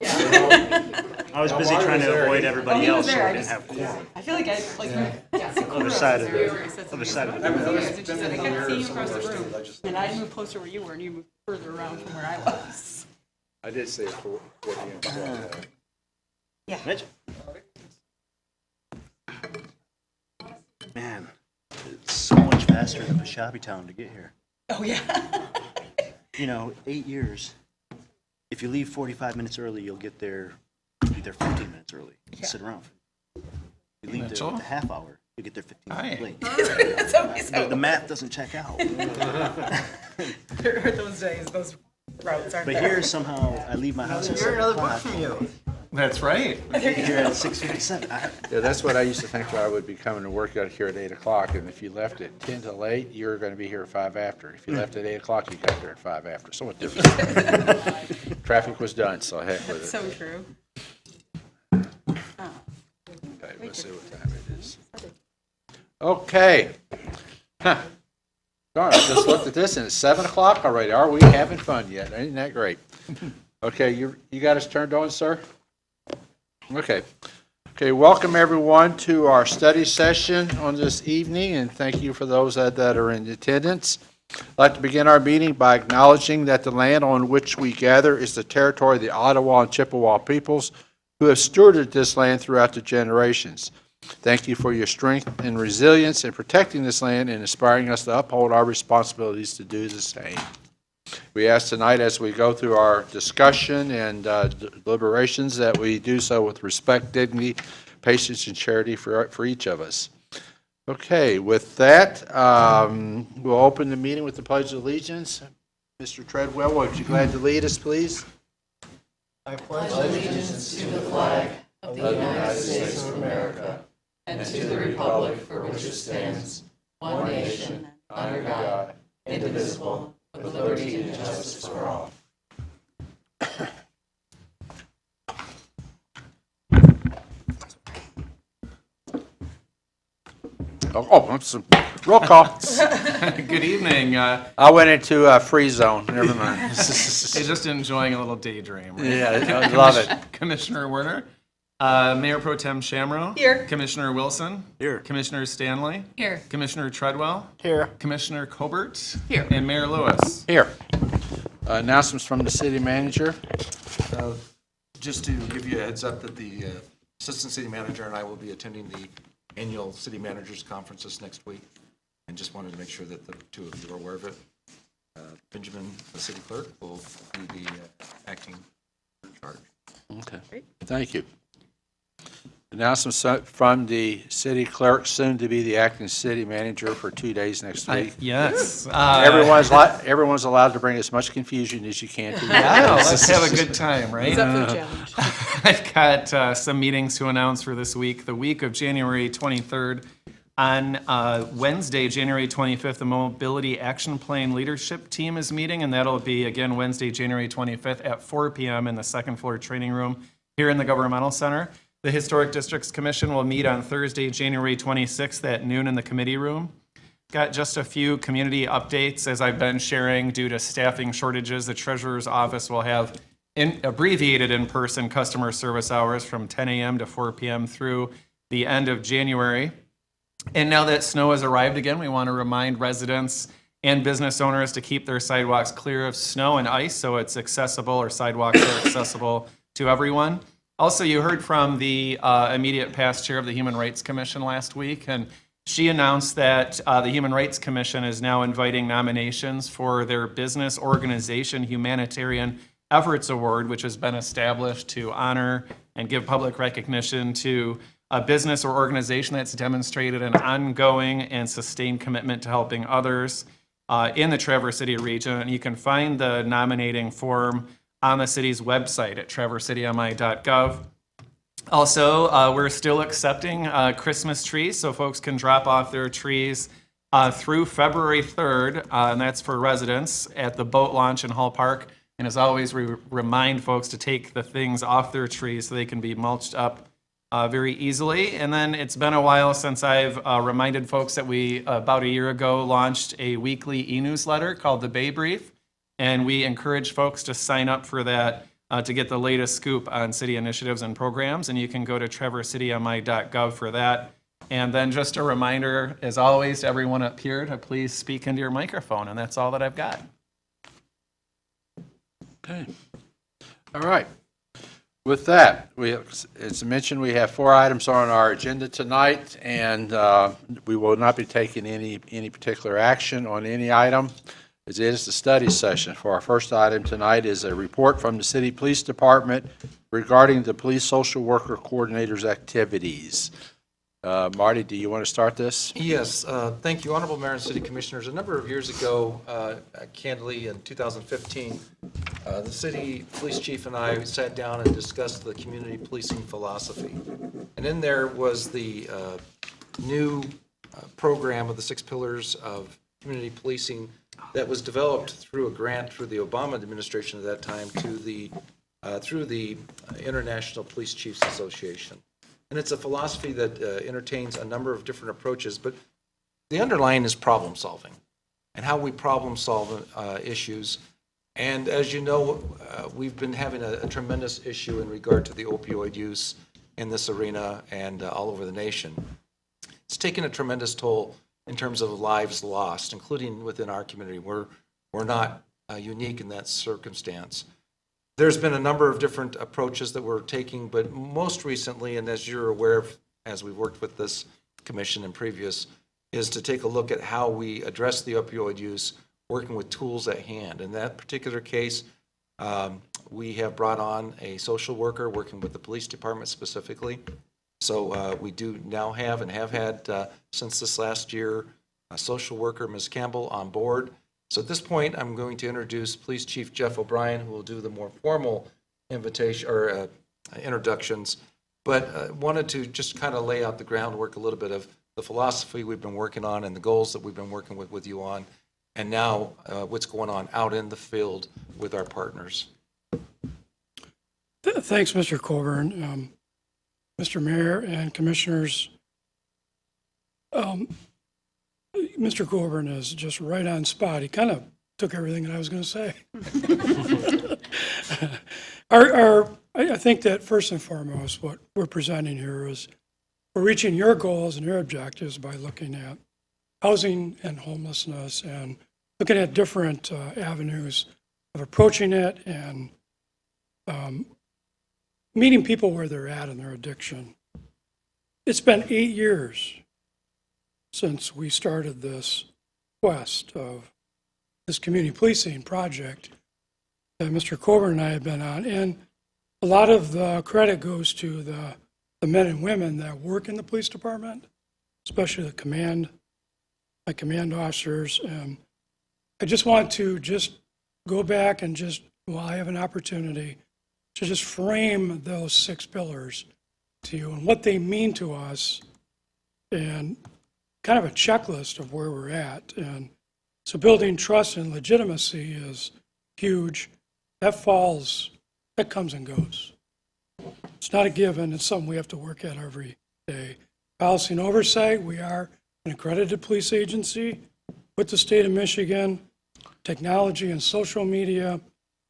I was busy trying to avoid everybody else so I didn't have quorum. I feel like I, Other side of the, other side of the. and she said, I kept seeing you across the room, and I moved closer where you were, and you moved further around from where I was. I did say 4 p.m. Mitch? Man, it's so much faster than Shabbytown to get here. Oh, yeah. 8 years. If you leave 45 minutes early, you'll get there, be there 15 minutes early. Sit around. You leave there with a half hour, you get there 15 minutes late. That's always The math doesn't check out. There are those days, those routes aren't But there. here, somehow, I leave my house at 7 o'clock. That's right. Get here at 6:57. Yeah, that's what I used to think I would be coming to work out here at 8 o'clock, and if you left at 10 till 8, you're going to be here at 5 after. If you left at 8 o'clock, you got there at 5 after. So what difference? Traffic was done, so heck with it. So true. Okay, let's see what time it is. Okay. Huh. Darn, I just looked at this and it's 7 o'clock already. Are we having fun yet? Ain't that great? Okay, you got us turned on, sir? Okay. Okay, welcome everyone to our study session on this evening, and thank you for those that are in attendance. I'd like to begin our meeting by acknowledging that the land on which we gather is the territory of the Ottawa and Chippewa peoples who have stewarded this land throughout the generations. Thank you for your strength and resilience in protecting this land and inspiring us to uphold our responsibilities to do the same. We ask tonight as we go through our discussion and deliberations that we do so with respect, dignity, patience, and charity for each of us. Okay, with that, we'll open the meeting with the Pledge of Allegiance. Mr. Treadwell, would you glad to lead us, please? I pledge allegiance to the flag of the United States of America and to the republic for which it stands, one nation, under God, indivisible, with liberty and justice for all. Roll call. Good evening. I went into a free zone, never mind. Hey, just enjoying a little daydream. Right? Yeah, I love it. Commissioner Werner, Mayor Pro Tem Shamrow. Here. Commissioner Wilson. Here. Commissioner Stanley. Here. Commissioner Treadwell. Here. Commissioner Colbert. Here. And Mayor Lewis. Here. Announcements from the city manager. Just to give you a heads up that the Assistant City Manager and I will be attending the annual City Managers Conference next week, and just wanted to make sure that the two of you are aware of it. Benjamin, the City Clerk, will be the acting in charge. Okay, thank you. Announcements from the city clerk, soon to be the acting city manager for 2 days next week. Yes. Everyone's allowed to bring as much confusion as you can to Yeah, let's have a good time, right? It's up for the challenge. I've got some meetings to announce for this week. The week of January 23rd. On Wednesday, January 25th, the Mobility Action Plan Leadership Team is meeting, and that'll be, again, Wednesday, January 25th at 4 p.m. in the second floor training room here in the Governmental Center. The Historic Districts Commission will meet on Thursday, January 26th at noon in the committee room. Got just a few community updates as I've been sharing due to staffing shortages. The Treasurer's Office will have abbreviated in-person customer service hours from 10 a.m. to 4 p.m. through the end of January. And now that snow has arrived again, we want to remind residents and business owners to keep their sidewalks clear of snow and ice so it's accessible, or sidewalks are accessible to everyone. Also, you heard from the immediate past chair of the Human Rights Commission last week, and she announced that the Human Rights Commission is now inviting nominations for their Business Organization Humanitarian Efforts Award, which has been established to honor and give public recognition to a business or organization that's demonstrated an ongoing and sustained commitment to helping others in the Traverse City region. And you can find the nominating form on the city's website at traversecitymi.gov. Also, we're still accepting Christmas trees, so folks can drop off their trees through February 3rd, and that's for residents at the boat launch in Hall Park. And as always, we remind folks to take the things off their trees so they can be mulched up very easily. And then it's been a while since I've reminded folks that we, about a year ago, launched a weekly e-newsletter called the Bay Brief. And we encourage folks to sign up for that to get the latest scoop on city initiatives and programs, and you can go to traversitymi.gov for that. And then just a reminder, as always, to everyone up here to please speak into your microphone, and that's all that I've got. Okay. All right. With that, as mentioned, we have 4 items on our agenda tonight, and we will not be taking any particular action on any item. As it is the study session. For our first item tonight is a report from the City Police Department regarding the police social worker coordinator's activities. Marty, do you want to start this? Yes, thank you, Honorable Mayor and City Commissioners. A number of years ago, candidly in 2015, the city police chief and I sat down and discussed the community policing philosophy. And in there was the new program of the 6 pillars of community policing that was developed through a grant through the Obama administration at that time to through the International Police Chiefs Association. And it's a philosophy that entertains a number of different approaches, but the underlying is problem solving and how we problem solve issues. And as you know, we've been having a tremendous issue in regard to the opioid use in this arena and all over the nation. It's taken a tremendous toll in terms of lives lost, including within our community. We're not unique in that circumstance. There's been a number of different approaches that we're taking, but most recently, and as you're aware of, as we've worked with this commission and previous, is to take a look at how we address the opioid use, working with tools at hand. In that particular case, we have brought on a social worker working with the police department specifically. So we do now have and have had since this last year a social worker, Ms. Campbell, on board. So at this point, I'm going to introduce Police Chief Jeff O'Brien, who will do the more formal invitation or introductions. But wanted to just kind of lay out the groundwork a little bit of the philosophy we've been working on and the goals that we've been working with you on, and now what's going on out in the field with our partners. Thanks, Mr. Coburn. Mr. Mayor and Commissioners, Mr. Coburn is just right on spot. He kind of took everything that I was going to say. I think that first and foremost, what we're presenting here is we're reaching your goals and your objectives by looking at housing and homelessness and looking at different avenues of approaching it and meeting people where they're at in their addiction. It's been 8 years since we started this quest of this community policing project that Mr. Coburn and I have been on. And a lot of the credit goes to the men and women that work in the police department, especially the command officers. And I just want to just go back and while I have an opportunity, to just frame those 6 pillars to you and what they mean to us and kind of a checklist of where we're at. And so building trust and legitimacy is huge. That comes and goes. It's not a given. It's something we have to work at every day. Policy and oversight, we are an accredited police agency with the state of Michigan. Technology and social media, I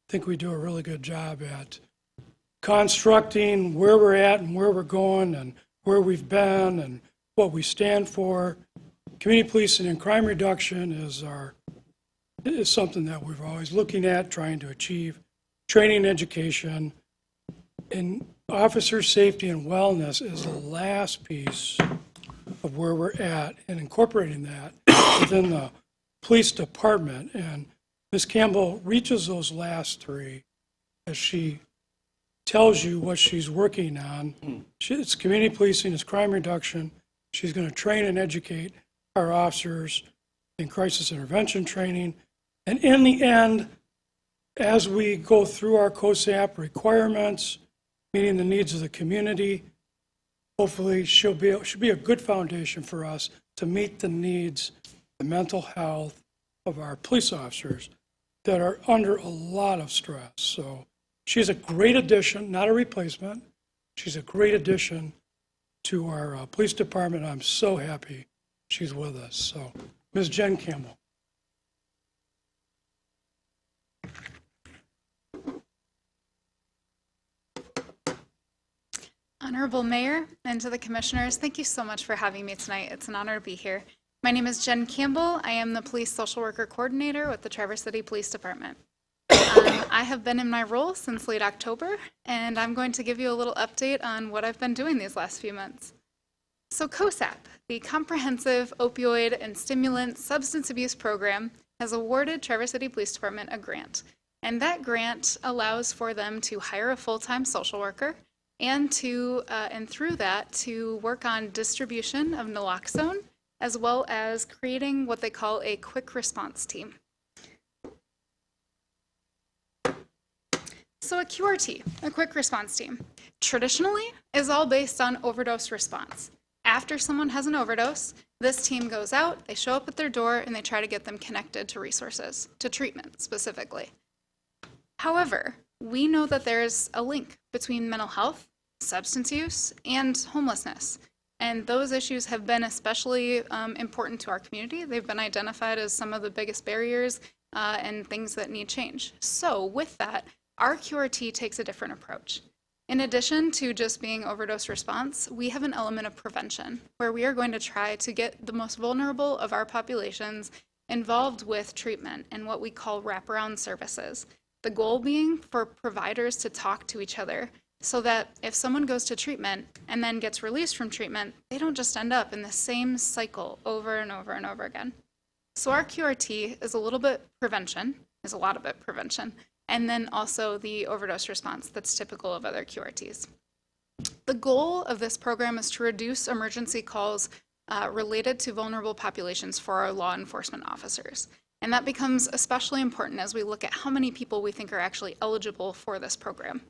think we do a really good job at constructing where we're at and where we're going and where we've been and what we stand for. Community policing and crime reduction is something that we're always looking at, trying to achieve. Training and education. And officer safety and wellness is the last piece of where we're at and incorporating that within the police department. And Ms. Campbell reaches those last 3 as she tells you what she's working on. It's community policing, it's crime reduction. She's going to train and educate our officers in crisis intervention training. And in the end, as we go through our COSAP requirements, meeting the needs of the community, hopefully should be a good foundation for us to meet the needs, the mental health of our police officers that are under a lot of stress. So she's a great addition, not a replacement. She's a great addition to our police department. I'm so happy she's with us. So, Ms. Jen Campbell. Honorable Mayor and to the Commissioners, thank you so much for having me tonight. It's an honor to be here. My name is Jen Campbell. I am the Police Social Worker Coordinator with the Traverse City Police Department. I have been in my role since late October, and I'm going to give you a little update on what I've been doing these last few months. So COSAP, the Comprehensive Opioid and Stimulant Substance Abuse Program, has awarded Traverse City Police Department a grant. And that grant allows for them to hire a full-time social worker and through that to work on distribution of naloxone, as well as creating what they call a quick response team. So a QRT, a quick response team, traditionally is all based on overdose response. After someone has an overdose, this team goes out, they show up at their door, and they try to get them connected to resources, to treatment specifically. However, we know that there's a link between mental health, substance use, and homelessness. And those issues have been especially important to our community. They've been identified as some of the biggest barriers and things that need change. So with that, our QRT takes a different approach. In addition to just being overdose response, we have an element of prevention where we are going to try to get the most vulnerable of our populations involved with treatment and what we call wraparound services. The goal being for providers to talk to each other so that if someone goes to treatment and then gets released from treatment, they don't just end up in the same cycle over and over and over again. So our QRT is a little bit prevention, is a lot of it prevention, and then also the overdose response that's typical of other QRTs. The goal of this program is to reduce emergency calls related to vulnerable populations for our law enforcement officers. And that becomes especially important as we look at how many people we think are actually eligible for this program.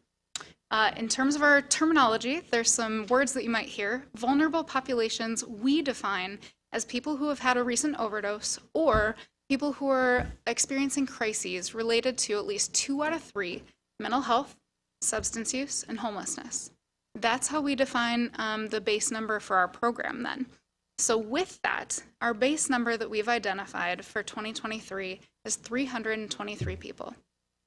In terms of our terminology, there's some words that you might hear. Vulnerable populations we define as people who have had a recent overdose or people who are experiencing crises related to at least 2 out of 3 mental health, substance use, and homelessness. That's how we define the base number for our program then. So with that, our base number that we've identified for 2023 is 323 people.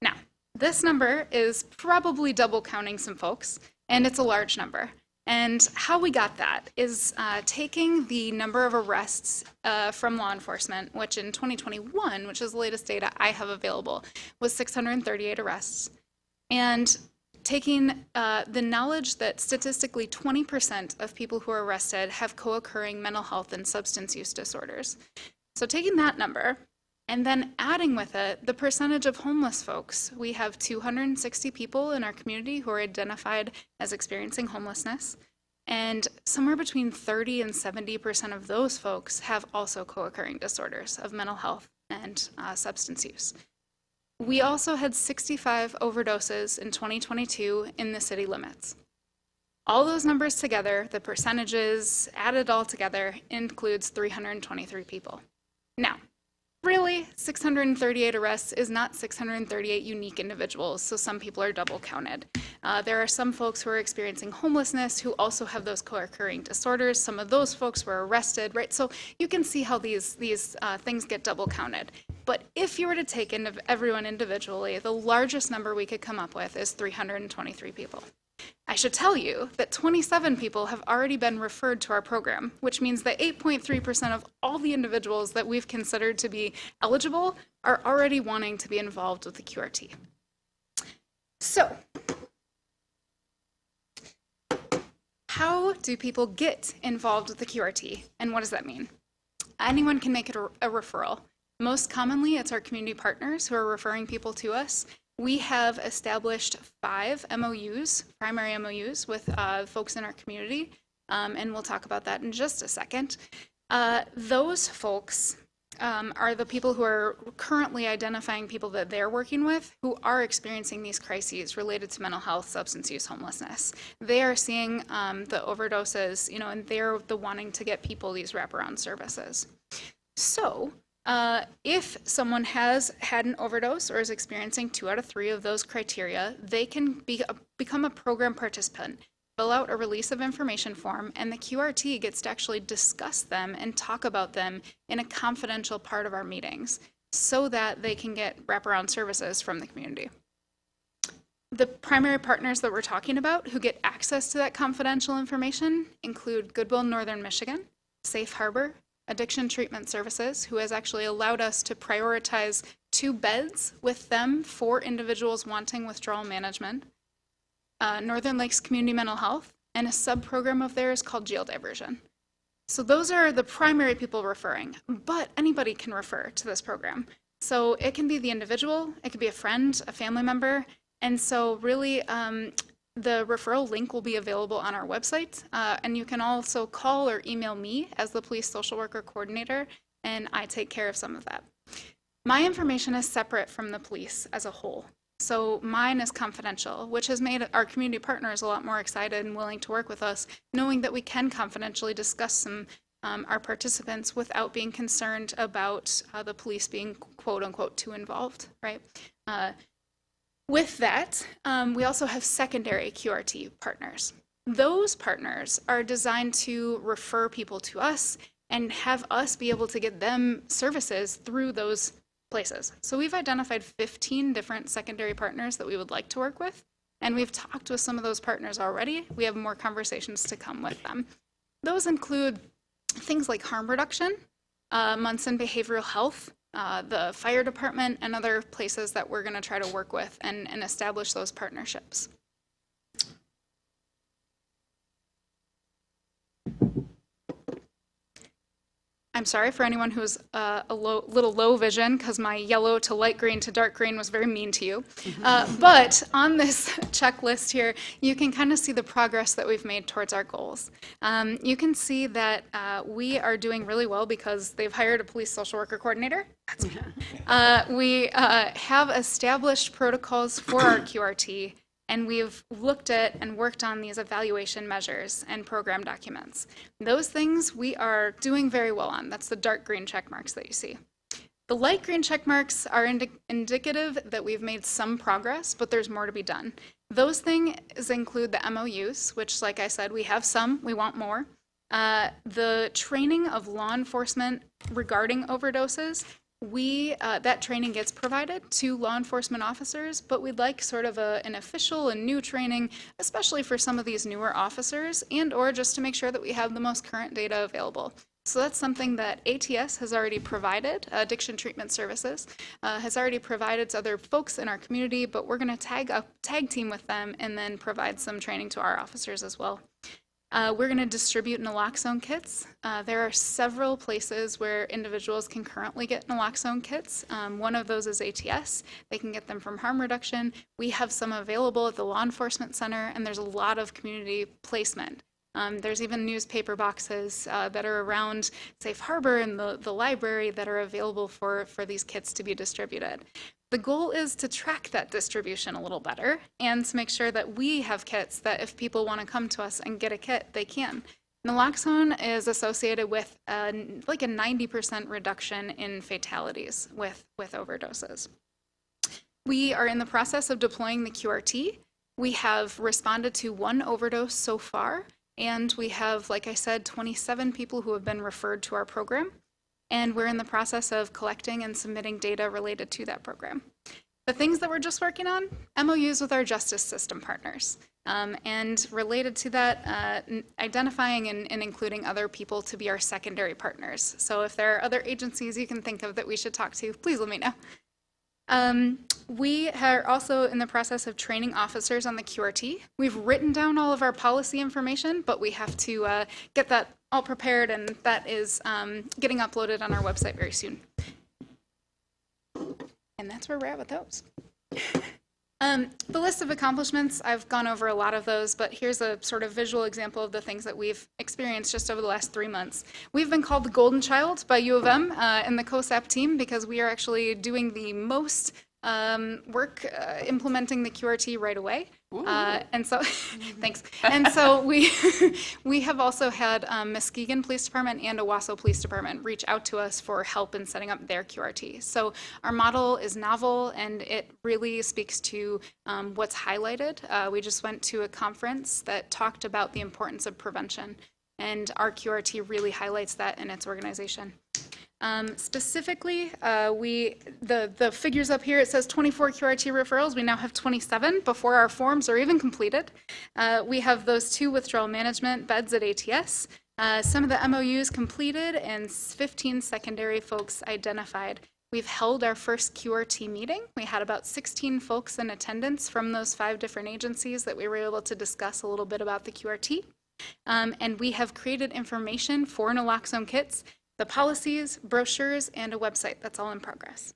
Now, this number is probably double counting some folks, and it's a large number. And how we got that is taking the number of arrests from law enforcement, which in 2021, which is the latest data I have available, was 638 arrests, and taking the knowledge that statistically 20% of people who are arrested have co-occurring mental health and substance use disorders. So taking that number and then adding with it the percentage of homeless folks. We have 260 people in our community who are identified as experiencing homelessness, and somewhere between 30 and 70% of those folks have also co-occurring disorders of mental health and substance use. We also had 65 overdoses in 2022 in the city limits. All those numbers together, the percentages added all together, includes 323 people. Now, really, 638 arrests is not 638 unique individuals, so some people are double counted. There are some folks who are experiencing homelessness who also have those co-occurring disorders. Some of those folks were arrested, right? So you can see how these things get double counted. But if you were to take everyone individually, the largest number we could come up with is 323 people. I should tell you that 27 people have already been referred to our program, which means that 8.3% of all the individuals that we've considered to be eligible are already wanting to be involved with the QRT. So, how do people get involved with the QRT, and what does that mean? Anyone can make it a referral. Most commonly, it's our community partners who are referring people to us. We have established 5 MOUs, primary MOUs, with folks in our community, and we'll talk about that in just a second. Those folks are the people who are currently identifying people that they're working with who are experiencing these crises related to mental health, substance use, homelessness. They are seeing the overdoses, and they're the wanting to get people these wraparound services. So, if someone has had an overdose or is experiencing 2 out of 3 of those criteria, they can become a program participant, fill out a release of information form, and the QRT gets to actually discuss them and talk about them in a confidential part of our meetings so that they can get wraparound services from the community. The primary partners that we're talking about who get access to that confidential information include Goodwill Northern Michigan, Safe Harbor, Addiction Treatment Services, who has actually allowed us to prioritize 2 beds with them for individuals wanting withdrawal management, Northern Lakes Community Mental Health, and a sub-program of theirs called Jail Diversion. So those are the primary people referring, but anybody can refer to this program. So it can be the individual, it could be a friend, a family member, and so really the referral link will be available on our website, and you can also call or email me as the police social worker coordinator, and I take care of some of that. My information is separate from the police as a whole. So mine is confidential, which has made our community partners a lot more excited and willing to work with us, knowing that we can confidentially discuss our participants without being concerned about the police being quote unquote too involved, right? With that, we also have secondary QRT partners. Those partners are designed to refer people to us and have us be able to get them services through those places. So we've identified 15 different secondary partners that we would like to work with, and we've talked with some of those partners already. We have more conversations to come with them. Those include things like harm reduction, Munson Behavioral Health, the fire department, and other places that we're going to try to work with and establish those partnerships. I'm sorry for anyone who's little low vision, because my yellow to light green to dark green was very mean to you. But on this checklist here, you can kind of see the progress that we've made towards our goals. You can see that we are doing really well because they've hired a police social worker coordinator. That's me. We have established protocols for our QRT, and we've looked at and worked on these evaluation measures and program documents. Those things we are doing very well on. That's the dark green check marks that you see. The light green check marks are indicative that we've made some progress, but there's more to be done. Those things include the MOUs, which, like I said, we have some, we want more. The training of law enforcement regarding overdoses, that training gets provided to law enforcement officers, but we'd like sort of an official and new training, especially for some of these newer officers, and or just to make sure that we have the most current data available. So that's something that ATS has already provided, Addiction Treatment Services, has already provided to other folks in our community, but we're going to tag team with them and then provide some training to our officers as well. We're going to distribute naloxone kits. There are several places where individuals can currently get naloxone kits. One of those is ATS. They can get them from harm reduction. We have some available at the law enforcement center, and there's a lot of community placement. There's even newspaper boxes that are around Safe Harbor and the library that are available for these kits to be distributed. The goal is to track that distribution a little better and to make sure that we have kits that if people want to come to us and get a kit, they can. Naloxone is associated with like a 90% reduction in fatalities with overdoses. We are in the process of deploying the QRT. We have responded to 1 overdose so far, and we have, like I said, 27 people who have been referred to our program. And we're in the process of collecting and submitting data related to that program. The things that we're just working on, MOUs with our justice system partners. And related to that, identifying and including other people to be our secondary partners. So if there are other agencies you can think of that we should talk to, please let me know. We are also in the process of training officers on the QRT. We've written down all of our policy information, but we have to get that all prepared, and that is getting uploaded on our website very soon. And that's where we're at with those. The list of accomplishments, I've gone over a lot of those, but here's a sort of visual example of the things that we've experienced just over the last 3 months. We've been called the Golden Child by U of M and the COSAP team because we are actually doing the most work implementing the QRT right away. And so, thanks. And so we have also had Muskegon Police Department and Owasso Police Department reach out to us for help in setting up their QRT. So our model is novel, and it really speaks to what's highlighted. We just went to a conference that talked about the importance of prevention, and our QRT really highlights that in its organization. Specifically, the figures up here, it says 24 QRT referrals. We now have 27 before our forms are even completed. We have those 2 withdrawal management beds at ATS, some of the MOUs completed, and 15 secondary folks identified. We've held our first QRT meeting. We had about 16 folks in attendance from those 5 different agencies that we were able to discuss a little bit about the QRT. And we have created information for naloxone kits, the policies, brochures, and a website. That's all in progress.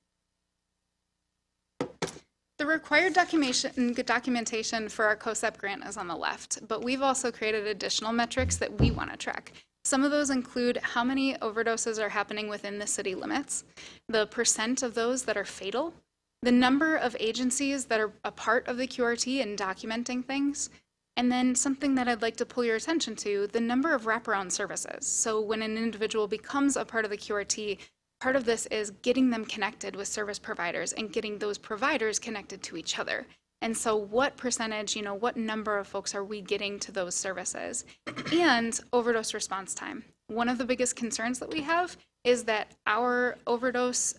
The required documentation for our COSEP grant is on the left, but we've also created additional metrics that we want to track. Some of those include how many overdoses are happening within the city limits, the % of those that are fatal, the number of agencies that are a part of the QRT and documenting things, and then something that I'd like to pull your attention to, the number of wraparound services. So when an individual becomes a part of the QRT, part of this is getting them connected with service providers and getting those providers connected to each other. And so what percentage, what number of folks are we getting to those services? And overdose response time. One of the biggest concerns that we have is that our overdose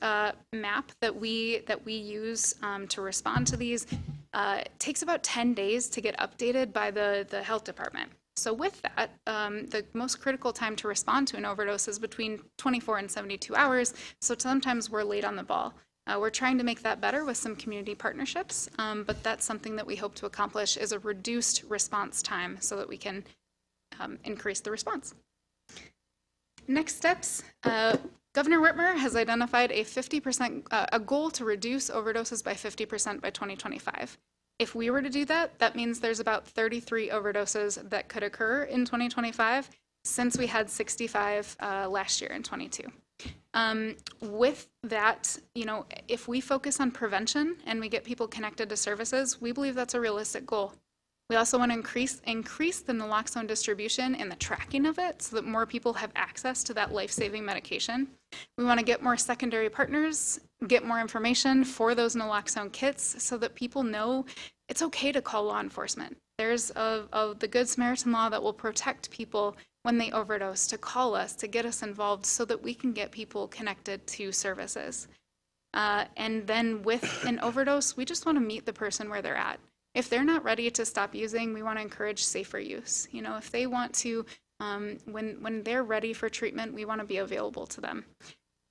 map that we use to respond to these takes about 10 days to get updated by the health department. So with that, the most critical time to respond to an overdose is between 24 and 72 hours. So sometimes we're late on the ball. We're trying to make that better with some community partnerships, but that's something that we hope to accomplish is a reduced response time so that we can increase the response. Next steps, Governor Whitmer has identified a 50%, a goal to reduce overdoses by 50% by 2025. If we were to do that, that means there's about 33 overdoses that could occur in 2025, since we had 65 last year in 22. With that, if we focus on prevention and we get people connected to services, we believe that's a realistic goal. We also want to increase the naloxone distribution and the tracking of it so that more people have access to that life-saving medication. We want to get more secondary partners, get more information for those naloxone kits so that people know it's okay to call law enforcement. There's the Good Samaritan law that will protect people when they overdose, to call us, to get us involved so that we can get people connected to services. And then with an overdose, we just want to meet the person where they're at. If they're not ready to stop using, we want to encourage safer use. If they want to, when they're ready for treatment, we want to be available to them.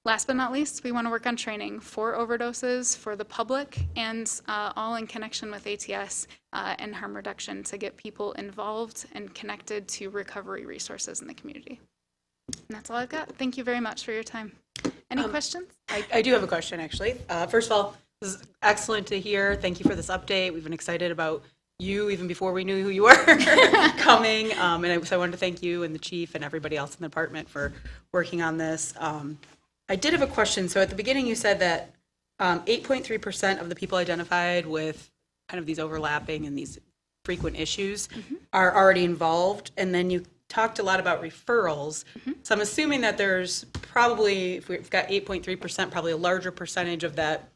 Last but not least, we want to work on training for overdoses, for the public, and all in connection with ATS and harm reduction to get people involved and connected to recovery resources in the community. And that's all I've got. Thank you very much for your time. Any questions? I do have a question, actually. First of all, this is excellent to hear. Thank you for this update. We've been excited about you even before we knew who you were coming. So I wanted to thank you and the chief and everybody else in the department for working on this. I did have a question. So at the beginning, you said that 8.3% of the people identified with kind of these overlapping and these frequent issues are already involved. And then you talked a lot about referrals. So I'm assuming that there's probably, if we've got 8.3%, probably a larger percentage of that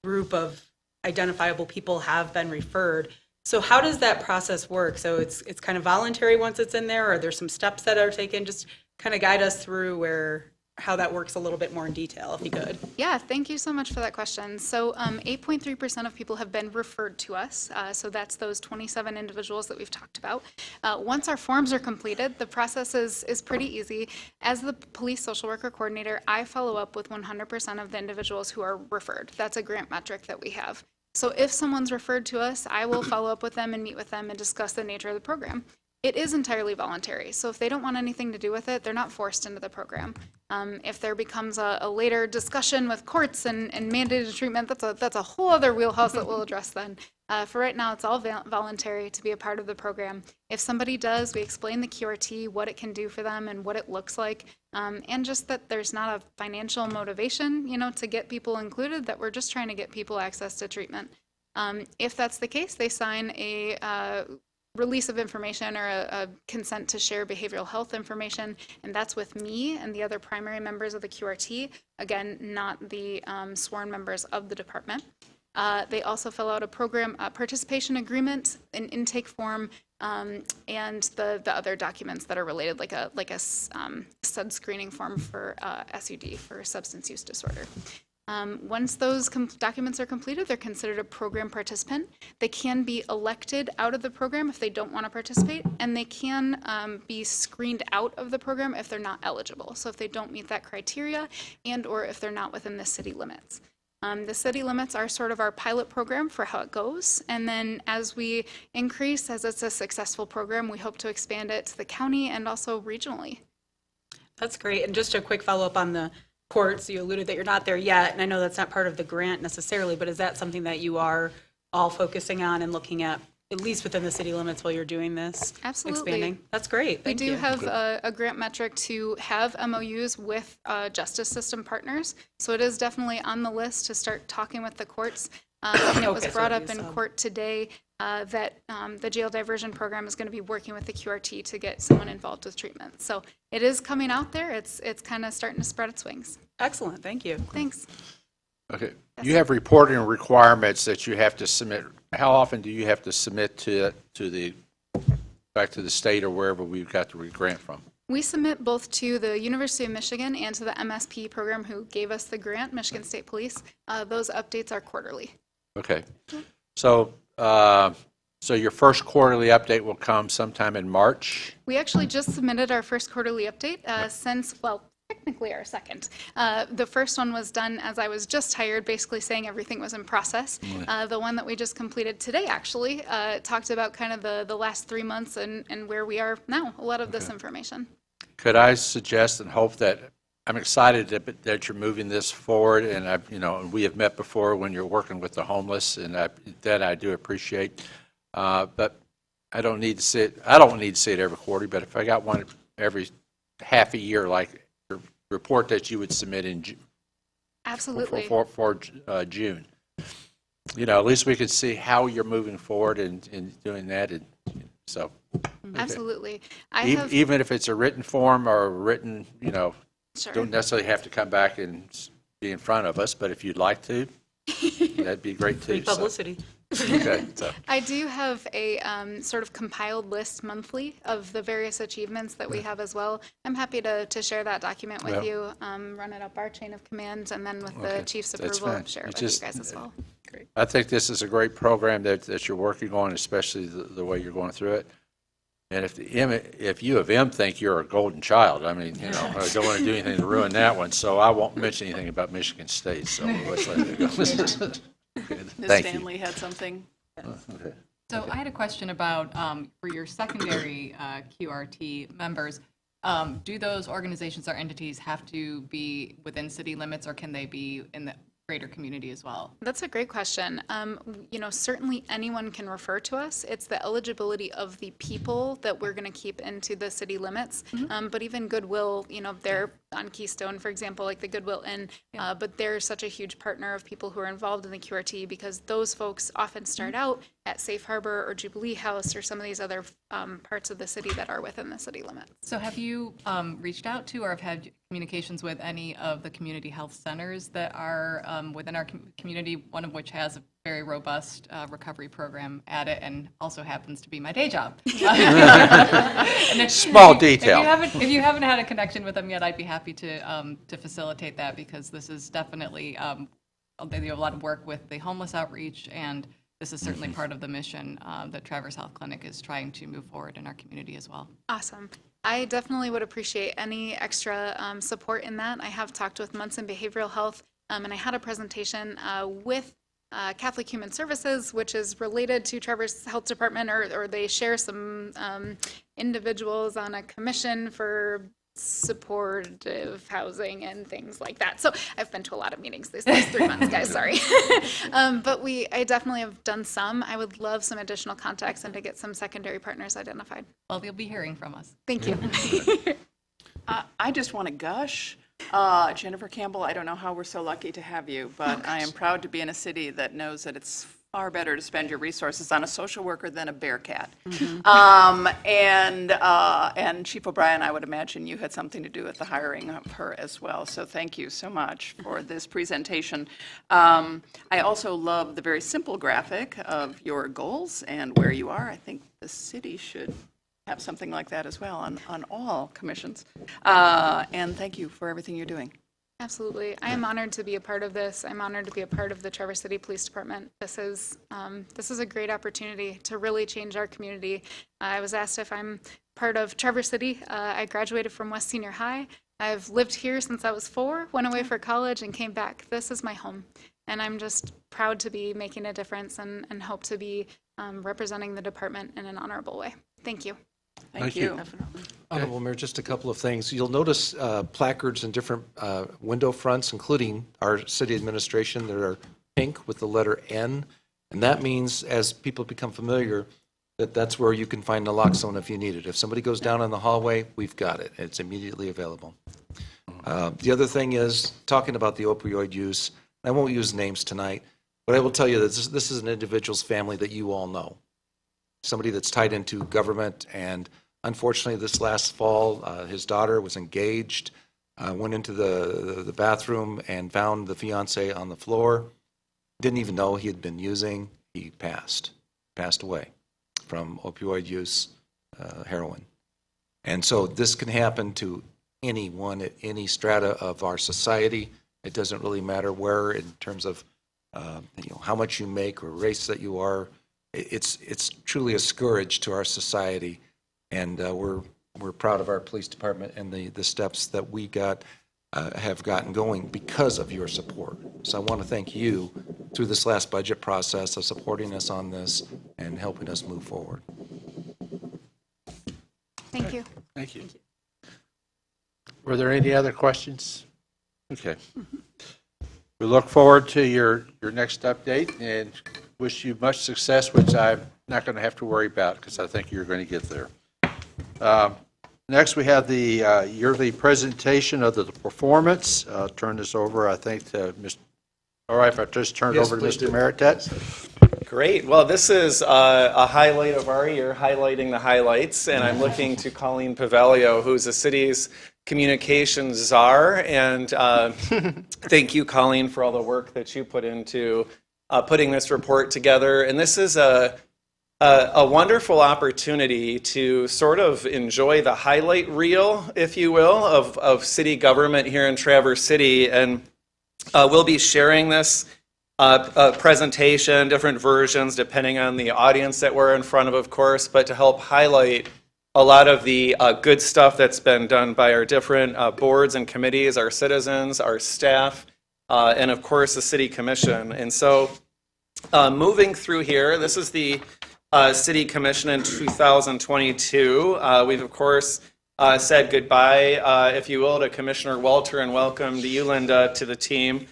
group of identifiable people have been referred. So how does that process work? So it's kind of voluntary once it's in there, or there's some steps that are taken? Just kind of guide us through how that works a little bit more in detail, if you could. Yeah, thank you so much for that question. So 8.3% of people have been referred to us. So that's those 27 individuals that we've talked about. Once our forms are completed, the process is pretty easy. As the police social worker coordinator, I follow up with 100% of the individuals who are referred. That's a grant metric that we have. So if someone's referred to us, I will follow up with them and meet with them and discuss the nature of the program. It is entirely voluntary, so if they don't want anything to do with it, they're not forced into the program. If there becomes a later discussion with courts and mandated treatment, that's a whole other wheelhouse that we'll address then. For right now, it's all voluntary to be a part of the program. If somebody does, we explain the QRT, what it can do for them and what it looks like, and just that there's not a financial motivation, to get people included, that we're just trying to get people access to treatment. If that's the case, they sign a release of information or a consent to share behavioral health information, and that's with me and the other primary members of the QRT, again, not the sworn members of the department. They also fill out a program participation agreement, an intake form, and the other documents that are related, like a SUD screening form for SUD, for substance use disorder. Once those documents are completed, they're considered a program participant. They can be elected out of the program if they don't want to participate, and they can be screened out of the program if they're not eligible. So if they don't meet that criteria and or if they're not within the city limits. The city limits are sort of our pilot program for how it goes. And then as we increase, as it's a successful program, we hope to expand it to the county and also regionally. That's great. And just a quick follow-up on the courts, you alluded that you're not there yet, and I know that's not part of the grant necessarily, but is that something that you are all focusing on and looking at least within the city limits while you're doing this? Absolutely. Expanding? That's great. We Thank do you. have a grant metric to have MOUs with justice system partners. So it is definitely on the list to start talking with the courts. And it was Okay, so brought it'd up be in some. court today that the jail diversion program is going to be working with the QRT to get someone involved with treatment. So it is coming out there. It's kind of starting to spread its wings. Excellent. Thank you. Thanks. Okay. You have reporting requirements that you have to submit. How often do you have to submit back to the state or wherever we've got the grant from? We submit both to the University of Michigan and to the MSP program who gave us the grant, Michigan State Police. Those updates are quarterly. Okay. So, so your first quarterly update will come sometime in March? We actually just submitted our first quarterly update technically our second. The first one was done as I was just hired, basically saying everything was in process. The one that we just completed today actually talked about kind of the last 3 months and where we are now, a lot of this information. Could I suggest and hope that, I'm excited that you're moving this forward, and we have met before when you're working with the homeless, and that I do appreciate. But I don't need to see it every quarter, but if I got one every half a year, like the report that you would submit in Absolutely. for June. At least we could see how you're moving forward in doing that, and so. Okay. Absolutely. Even if it's a written form or a written, Sure. don't necessarily have to come back and be in front of us, but if you'd like to, that'd be great too. Great publicity. Okay, so, I do have a sort of compiled list monthly of the various achievements that we have as well. I'm happy to share that document with you, run it up our chain of command, and then with the Okay, chief's that's approval, fine. share it It's with just- you guys as well. I think this is a great program that you're working on, especially the way you're going through it. And if U of M think you're a golden child, I mean, I don't want to do anything to ruin that one, so I won't mention anything about Michigan State, so let's let it go. Okay, Ms. thank you. Stanley had something. Okay. So I had a question about, for your secondary QRT members, do those organizations or entities have to be within city limits, or can they be in the greater community as well? That's a great question. Certainly anyone can refer to us. It's the eligibility of the people that we're going to keep into the city limits. But even Goodwill, they're on Keystone, for example, like the Goodwill Inn, but they're such a huge partner of people who are involved in the QRT because those folks often start out at Safe Harbor or Jubilee House or some of these other parts of the city that are within the city limits. So have you reached out to or have had communications with any of the community health centers that are within our community, one of which has a very robust recovery program at it and also happens to be my day job? Small detail. If you haven't had a connection with them yet, I'd be happy to facilitate that because this is definitely, they do a lot of work with the homeless outreach, and this is certainly part of the mission that Traverse Health Clinic is trying to move forward in our community as well. Awesome. I definitely would appreciate any extra support in that. I have talked with Munson Behavioral Health, and I had a presentation with Catholic Human Services, which is related to Traverse Health Department, or they share some individuals on a commission for supportive housing and things like that. So I've been to a lot of meetings these last 3 months, guys, sorry. But I definitely have done some. I would love some additional contacts and to get some secondary partners identified. Well, you'll be hearing from us. Thank you. I just want to gush. Jennifer Campbell, I don't know how we're so lucky to have you, but I am proud to be in a city that knows that it's far better to spend your resources on a social worker than a Bearcat. And Chief O'Brien, I would imagine you had something to do with the hiring of her as well. So thank you so much for this presentation. I also love the very simple graphic of your goals and where you are. I think the city should have something like that as well on all commissions. And thank you for everything you're doing. Absolutely. I am honored to be a part of this. I'm honored to be a part of the Traverse City Police Department. This is a great opportunity to really change our community. I was asked if I'm part of Traverse City. I graduated from West Senior High. I've lived here since I was 4, went away for college, and came back. This is my home. And I'm just proud to be making a difference and hope to be representing the department in an honorable way. Thank you. Thank you. Honorable Mayor, just a couple of things. You'll notice placards in different window fronts, including our city administration, that are pink with the letter N. And that means, as people become familiar, that that's where you can find naloxone if you need it. If somebody goes down in the hallway, we've got it. It's immediately available. The other thing is, talking about the opioid use, I won't use names tonight, but I will tell you that this is an individual's family that you all know. Somebody that's tied into government, and unfortunately this last fall, his daughter was engaged, went into the bathroom and found the fiance on the floor, didn't even know he had been using. He passed away from opioid use, heroin. And so this can happen to anyone at any strata of our society. It doesn't really matter where, in terms of how much you make or race that you are. It's truly a scourge to our society, and we're proud of our police department and the steps that we have gotten going because of your support. So I want to thank you through this last budget process of supporting us on this and helping us move forward. Thank you. Thank you. Were there any other questions? Okay. We look forward to your next update and wish you much success, which I'm not going to have to worry about because I think you're going to get there. Next, we have the yearly presentation of the performance. I'll turn this over, I think, to Mr. All right, if I just turn it over to Mr. Maritet. Great. Well, this is a highlight of our year, highlighting the highlights, and I'm looking to Colleen Pavelio, who's the city's communications czar, and thank you, Colleen, for all the work that you put into putting this report together. And this is a wonderful opportunity to sort of enjoy the highlight reel, if you will, of city government here in Traverse City. And we'll be sharing this presentation, different versions, depending on the audience that we're in front of course, but to help highlight a lot of the good stuff that's been done by our different boards and committees, our citizens, our staff, and of course the City Commission. And so moving through here, this is the City Commission in 2022. We've of course said goodbye, if you will, to Commissioner Walter and welcome to you, Linda, to the team.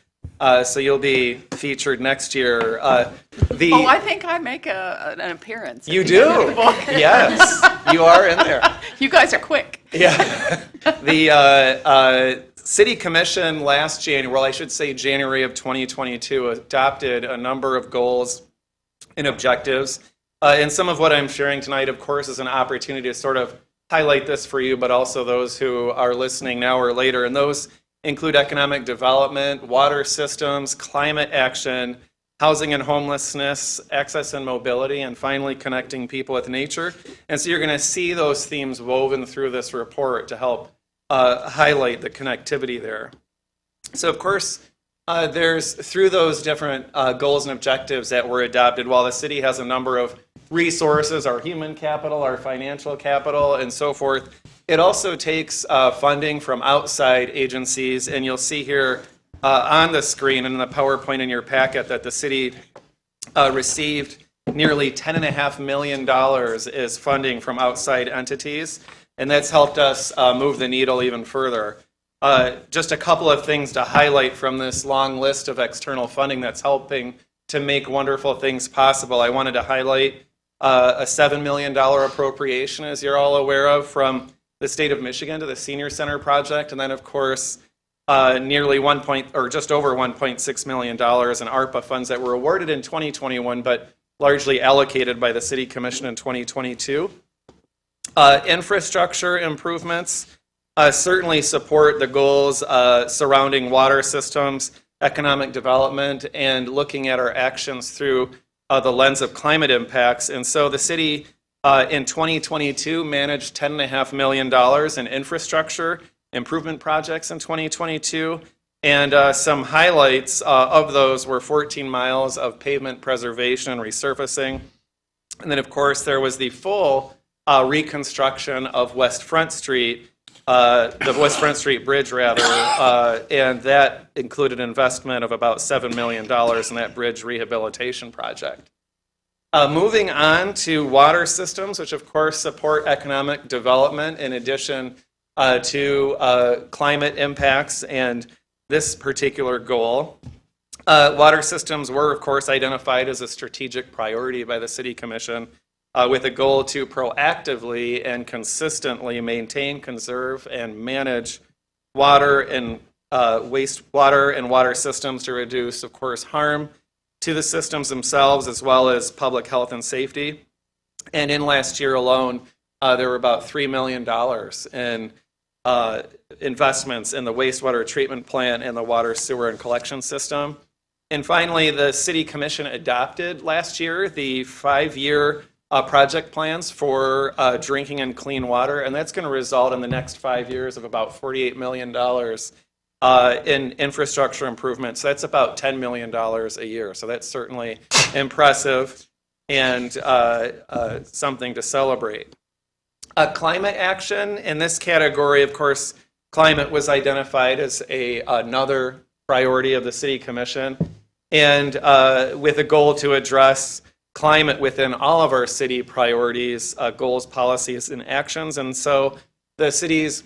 So you'll be featured next year. I think I make an appearance. You do? Yes, you are in there. You guys are quick. Yeah. The City Commission last January, well, I should say January of 2022, adopted a number of goals and objectives. And some of what I'm sharing tonight, of course, is an opportunity to sort of highlight this for you, but also those who are listening now or later. And those include economic development, water systems, climate action, housing and homelessness, access and mobility, and finally connecting people with nature. And so you're going to see those themes woven through this report to help highlight the connectivity there. So of course, there's through those different goals and objectives that were adopted, while the city has a number of resources, our human capital, our financial capital, and so forth, it also takes funding from outside agencies, and you'll see here on the screen and in the PowerPoint in your packet that the city received nearly $10.5 million is funding from outside entities, and that's helped us move the needle even further. Just a couple of things to highlight from this long list of external funding that's helping to make wonderful things possible. I wanted to highlight a $7 million appropriation, as you're all aware of, from the state of Michigan to the Senior Center project, and then of course nearly just over $1.6 million in ARPA funds that were awarded in 2021, but largely allocated by the City Commission in 2022. Infrastructure improvements certainly support the goals surrounding water systems, economic development, and looking at our actions through the lens of climate impacts. And so the city in 2022 managed $10.5 million in infrastructure improvement projects in 2022. And some highlights of those were 14 miles of pavement preservation and resurfacing. And then, of course, there was the full reconstruction of West Front Street, the West Front Street Bridge, rather, and that included investment of about $7 million in that bridge rehabilitation project. Moving on to water systems, which of course support economic development in addition to climate impacts and this particular goal. Water systems were, of course, identified as a strategic priority by the City Commission with a goal to proactively and consistently maintain, conserve, and manage water and wastewater and water systems to reduce, of course, harm to the systems themselves as well as public health and safety. And in last year alone, there were about $3 million in investments in the wastewater treatment plant and the water, sewer, and collection system. And finally, the City Commission adopted last year the 5-year project plans for drinking and clean water, and that's going to result in the next 5 years of about $48 million in infrastructure improvements. So that's about $10 million a year. So that's certainly impressive and something to celebrate. Climate action, in this category, of course, climate was identified as another priority of the City Commission, and with a goal to address climate within all of our city priorities, goals, policies, and actions. And so the city's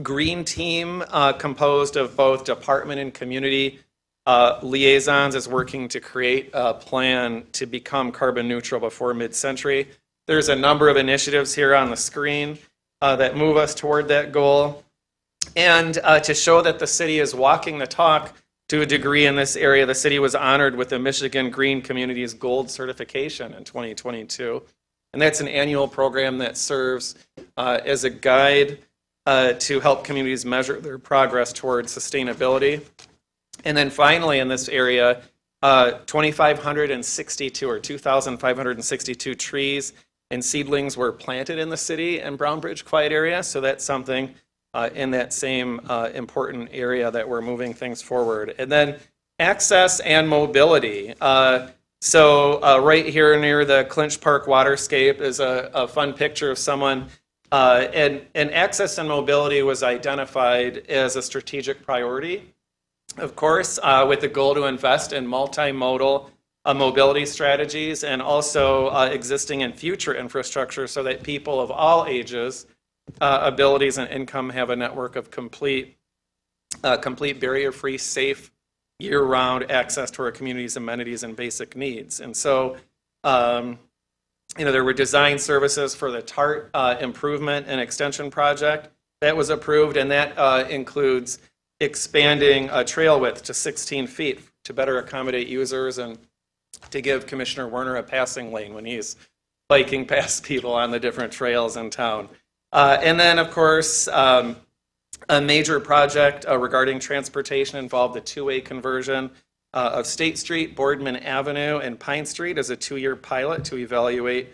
green team, composed of both department and community liaisons, is working to create a plan to become carbon neutral before mid-century. There's a number of initiatives here on the screen that move us toward that goal. And to show that the city is walking the talk to a degree in this area, the city was honored with the Michigan Green Communities Gold certification in 2022. And that's an annual program that serves as a guide to help communities measure their progress towards sustainability. And then finally, in this area, 2,562 trees and seedlings were planted in the city and Brown Bridge Quiet area. So that's something in that same important area that we're moving things forward. And then access and mobility. So right here near the Clinch Park waterscape is a fun picture of someone. And access and mobility was identified as a strategic priority, of course, with the goal to invest in multimodal mobility strategies and also existing and future infrastructure so that people of all ages, abilities, and income have a network of complete barrier-free, safe, year-round access to our community's amenities and basic needs. And so, there were design services for the TART improvement and extension project that was approved, and that includes expanding a trail width to 16 feet to better accommodate users and to give Commissioner Werner a passing lane when he's biking past people on the different trails in town. And then, of course, a major project regarding transportation involved the two-way conversion of State Street, Boardman Avenue, and Pine Street as a 2-year pilot to evaluate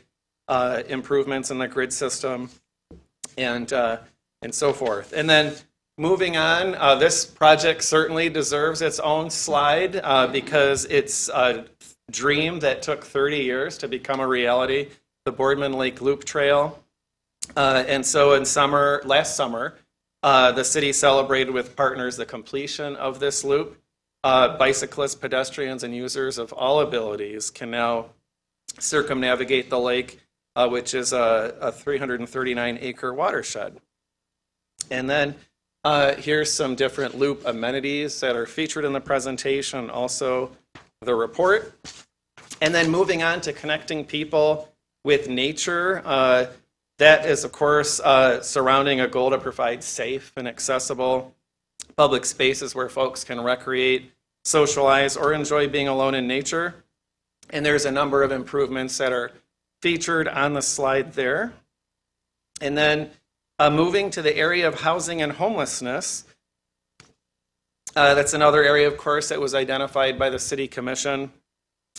improvements in the grid system and so forth. And then moving on, this project certainly deserves its own slide because it's a dream that took 30 years to become a reality, the Boardman Lake Loop Trail. And so last summer, the city celebrated with partners the completion of this loop. Bicyclists, pedestrians, and users of all abilities can now circumnavigate the lake, which is a 339-acre watershed. And then here's some different loop amenities that are featured in the presentation, also the report. And then moving on to connecting people with nature. That is, of course, surrounding a goal to provide safe and accessible public spaces where folks can recreate, socialize, or enjoy being alone in nature. And there's a number of improvements that are featured on the slide there. And then moving to the area of housing and homelessness, that's another area, of course, that was identified by the City Commission.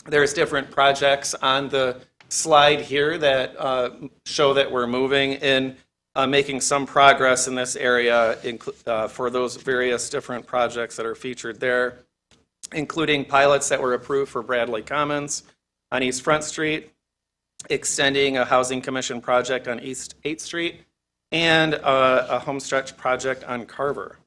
There's different projects on the slide here that show that we're moving in making some progress in this area for those various different projects that are featured there, including pilots that were approved for Bradley Commons on East Front Street, extending a housing commission project on East 8th Street, and a homestretch project on Carver.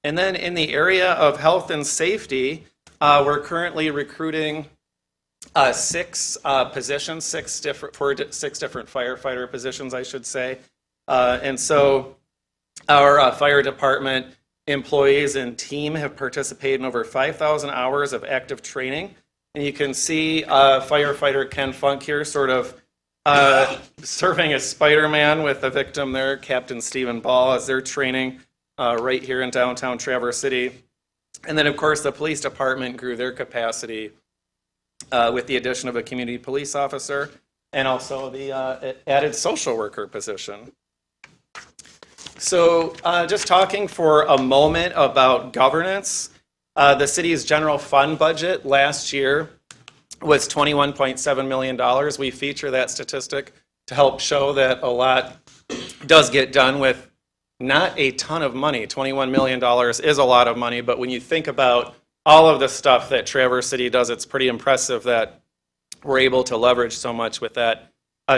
And then in the area of health and safety, we're currently recruiting 6 positions, 6 different firefighter positions, I should say. And so our fire department employees and team have participated in over 5,000 hours of active training. And you can see firefighter Ken Funk here sort of serving as Spider-Man with the victim there, Captain Stephen Ball, as they're training right here in downtown Traverse City. And then, of course, the police department grew their capacity with the addition of a community police officer and also the added social worker position. So just talking for a moment about governance, the city's general fund budget last year was $21.7 million. We feature that statistic to help show that a lot does get done with not a ton of money. $21 million is a lot of money, but when you think about all of the stuff that Traverse City does, it's pretty impressive that we're able to leverage so much with that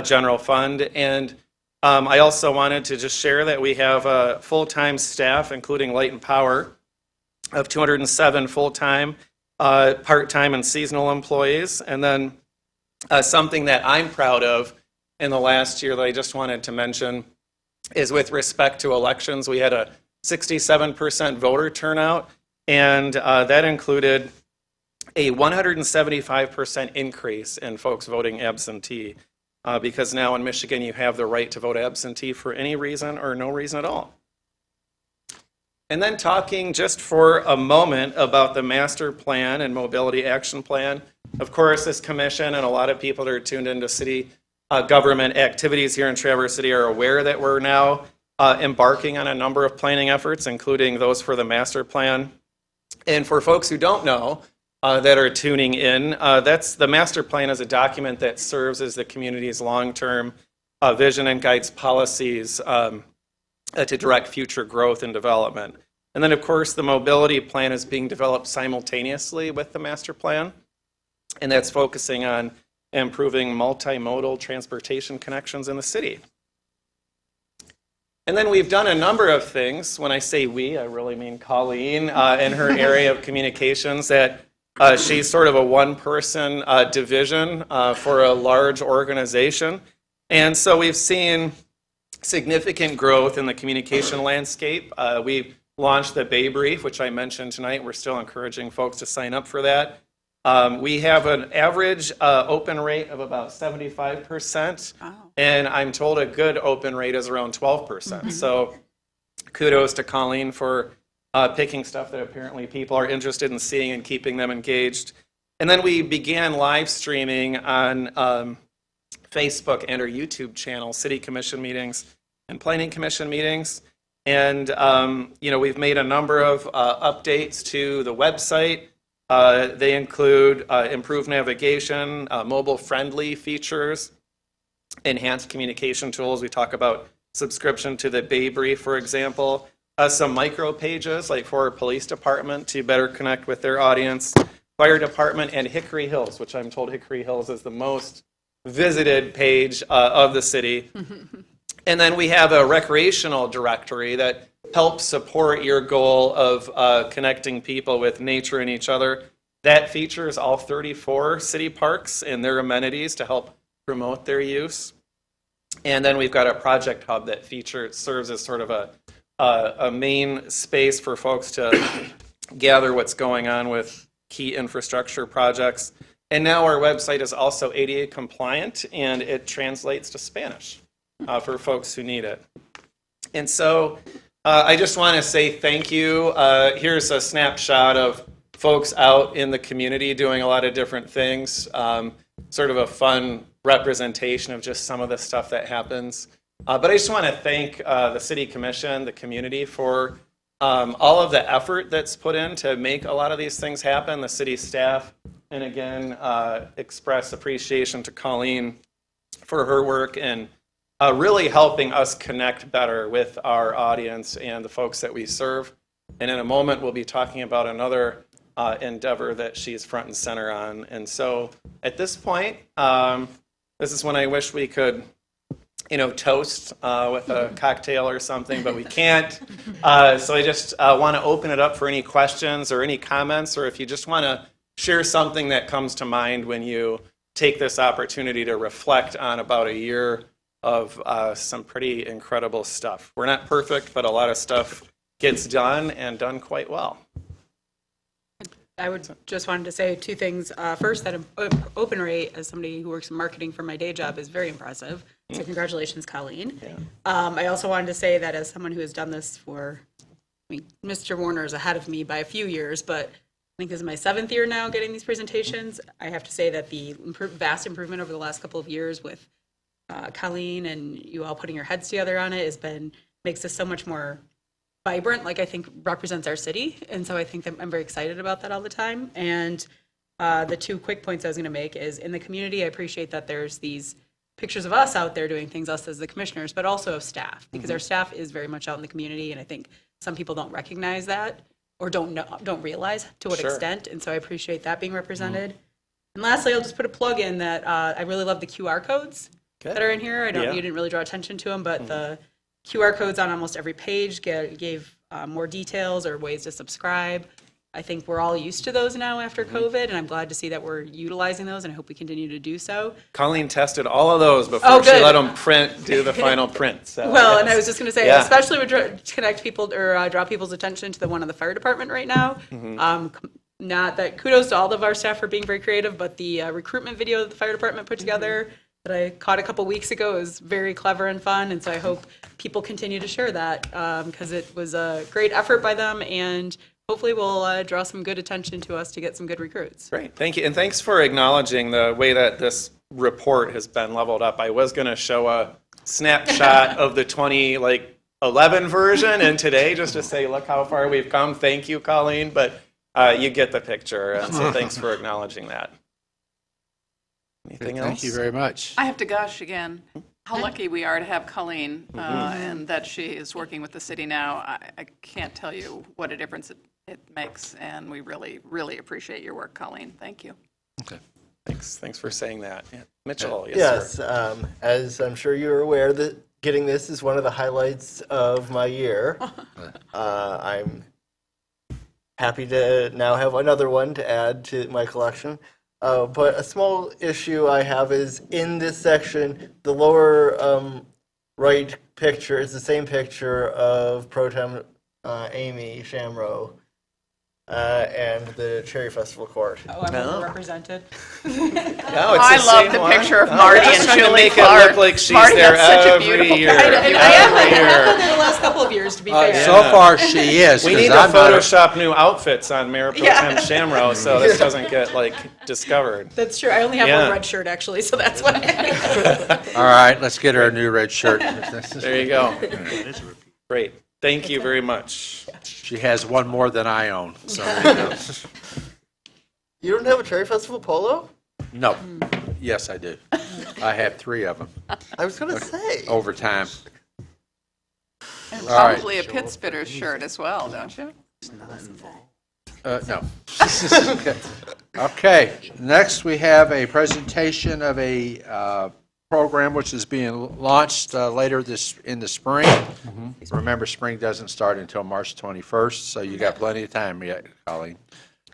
general fund. And I also wanted to just share that we have a full-time staff, including light and power, of 207 full-time, part-time, and seasonal employees. And then something that I'm proud of in the last year that I just wanted to mention is with respect to elections. We had a 67% voter turnout, and that included a 175% increase in folks voting absentee, because now in Michigan you have the right to vote absentee for any reason or no reason at all. And then talking just for a moment about the master plan and mobility action plan. Of course, this commission and a lot of people that are tuned into city government activities here in Traverse City are aware that we're now embarking on a number of planning efforts, including those for the master plan. And for folks who don't know, that are tuning in, that's the master plan is a document that serves as the community's long-term vision and guides policies to direct future growth and development. And then, of course, the mobility plan is being developed simultaneously with the master plan, and that's focusing on improving multimodal transportation connections in the city. And then we've done a number of things. When I say we, I really mean Colleen in her area of communications, that she's sort of a one-person division for a large organization. And so we've seen significant growth in the communication landscape. We've launched the Bay Brief, which I mentioned tonight. We're still encouraging folks to sign up for that. We have an average open rate of about 75%, and I'm told a good open rate is around 12%. So kudos to Colleen for picking stuff that apparently people are interested in seeing and keeping them engaged. And then we began live streaming on Facebook and our YouTube channel, City Commission meetings and Planning Commission meetings. And we've made a number of updates to the website. They include improved navigation, mobile-friendly features, enhanced communication tools. We talk about subscription to the Bay Brief, for example. Some micro pages, like for our police department to better connect with their audience, fire department, and Hickory Hills, which I'm told Hickory Hills is the most visited page of the city. And then we have a recreational directory that helps support your goal of connecting people with nature and each other. That features all 34 city parks and their amenities to help promote their use. And then we've got a project hub that serves as sort of a main space for folks to gather what's going on with key infrastructure projects. And now our website is also ADA compliant, and it translates to Spanish for folks who need it. And so I just want to say thank you. Here's a snapshot of folks out in the community doing a lot of different things. Sort of a fun representation of just some of the stuff that happens. But I just want to thank the City Commission, the community, for all of the effort that's put in to make a lot of these things happen, the city staff, and again, express appreciation to Colleen for her work and really helping us connect better with our audience and the folks that we serve. And in a moment, we'll be talking about another endeavor that she's front and center on. And so at this point, this is when I wish we could, toast with a cocktail or something, but we can't. So I just want to open it up for any questions or any comments, or if you just want to share something that comes to mind when you take this opportunity to reflect on about a year of some pretty incredible stuff. We're not perfect, but a lot of stuff gets done and done quite well. I would just wanted to say two things. First, that open rate, as somebody who works in marketing for my day job, is very impressive. So congratulations, Colleen. Yeah. I also wanted to say that as someone who has done this for, Mr. Warner is ahead of me by a few years, but I think this is my 7th year now getting these presentations. I have to say that the vast improvement over the last couple of years with Colleen and you all putting your heads together on it makes this so much more vibrant, I think represents our city. And so I think that I'm very excited about that all the time. And the two quick points I was going to make is in the community, I appreciate that there's these pictures of us out there doing things, us as the commissioners, but also of staff, because our staff is very much out in the community. And I think some people don't recognize that or don't realize to what Sure. extent. And so I appreciate that being represented. And lastly, I'll just put a plug in that I really love the QR codes that are in here. You didn't really draw attention to them, but the QR codes on almost every page gave more details or ways to subscribe. I think we're all used to those now after COVID, and I'm glad to see that we're utilizing those, and I hope we continue to do so. Colleen tested all of those before Oh, she good. let them do the final print. So, Well, yes. and I was just going to say, Yeah. especially would connect people or draw people's attention to the one on the fire department right now. Not that kudos to all of our staff for being very creative, but the recruitment video that the fire department put together that I caught a couple weeks ago is very clever and fun. And so I hope people continue to share that because it was a great effort by them, and hopefully we'll draw some good attention to us to get some good recruits. Great, thank you. And thanks for acknowledging the way that this report has been leveled up. I was going to show a snapshot of the 2011 version and today just to say, look how far we've come. Thank you, Colleen, but you get the picture. And so thanks for acknowledging that. Anything else? Thank you very much. I have to gush again. How lucky we are to have Colleen and that she is working with the city now. I can't tell you what a difference it makes, and we really, really appreciate your work, Colleen. Thank you. Okay. Thanks for saying that. Yeah. Mitchell, yes, Yes, sir. as I'm sure you're aware, that getting this is one of the highlights of my year. I'm happy to now have another one to add to my collection. But a small issue I have is in this section, the lower right picture is the same picture of Pro Tem Amy Shamrow and the Cherry Festival Court. Oh, I'm overrepresented. No, it's I the love same the one. picture of No, Marty we're just and trying to Julie make Clark. it look like she's Marty, there that's such a every beautiful year. picture. I have Every been year. there the last couple of years, to be fair. So far, she is. We 'cause need to I'm not a- Photoshop new outfits on Mayor Pro Tem Shamrow so this doesn't get discovered. That's true. I only have Yeah. one red shirt, actually, so that's why. All right, let's get her a new red shirt. There you go. Great. Thank you very much. She has one more than I own. So there you go. You don't have a Cherry Festival polo? No. Yes, I do. I have 3 of them I was going to say. over time. And All right. probably a pit spitter's shirt as well, don't you? No. Okay, next we have a presentation of a program which is being launched later in the spring. Remember, spring doesn't start until March 21st, so you got plenty of time yet, Colleen.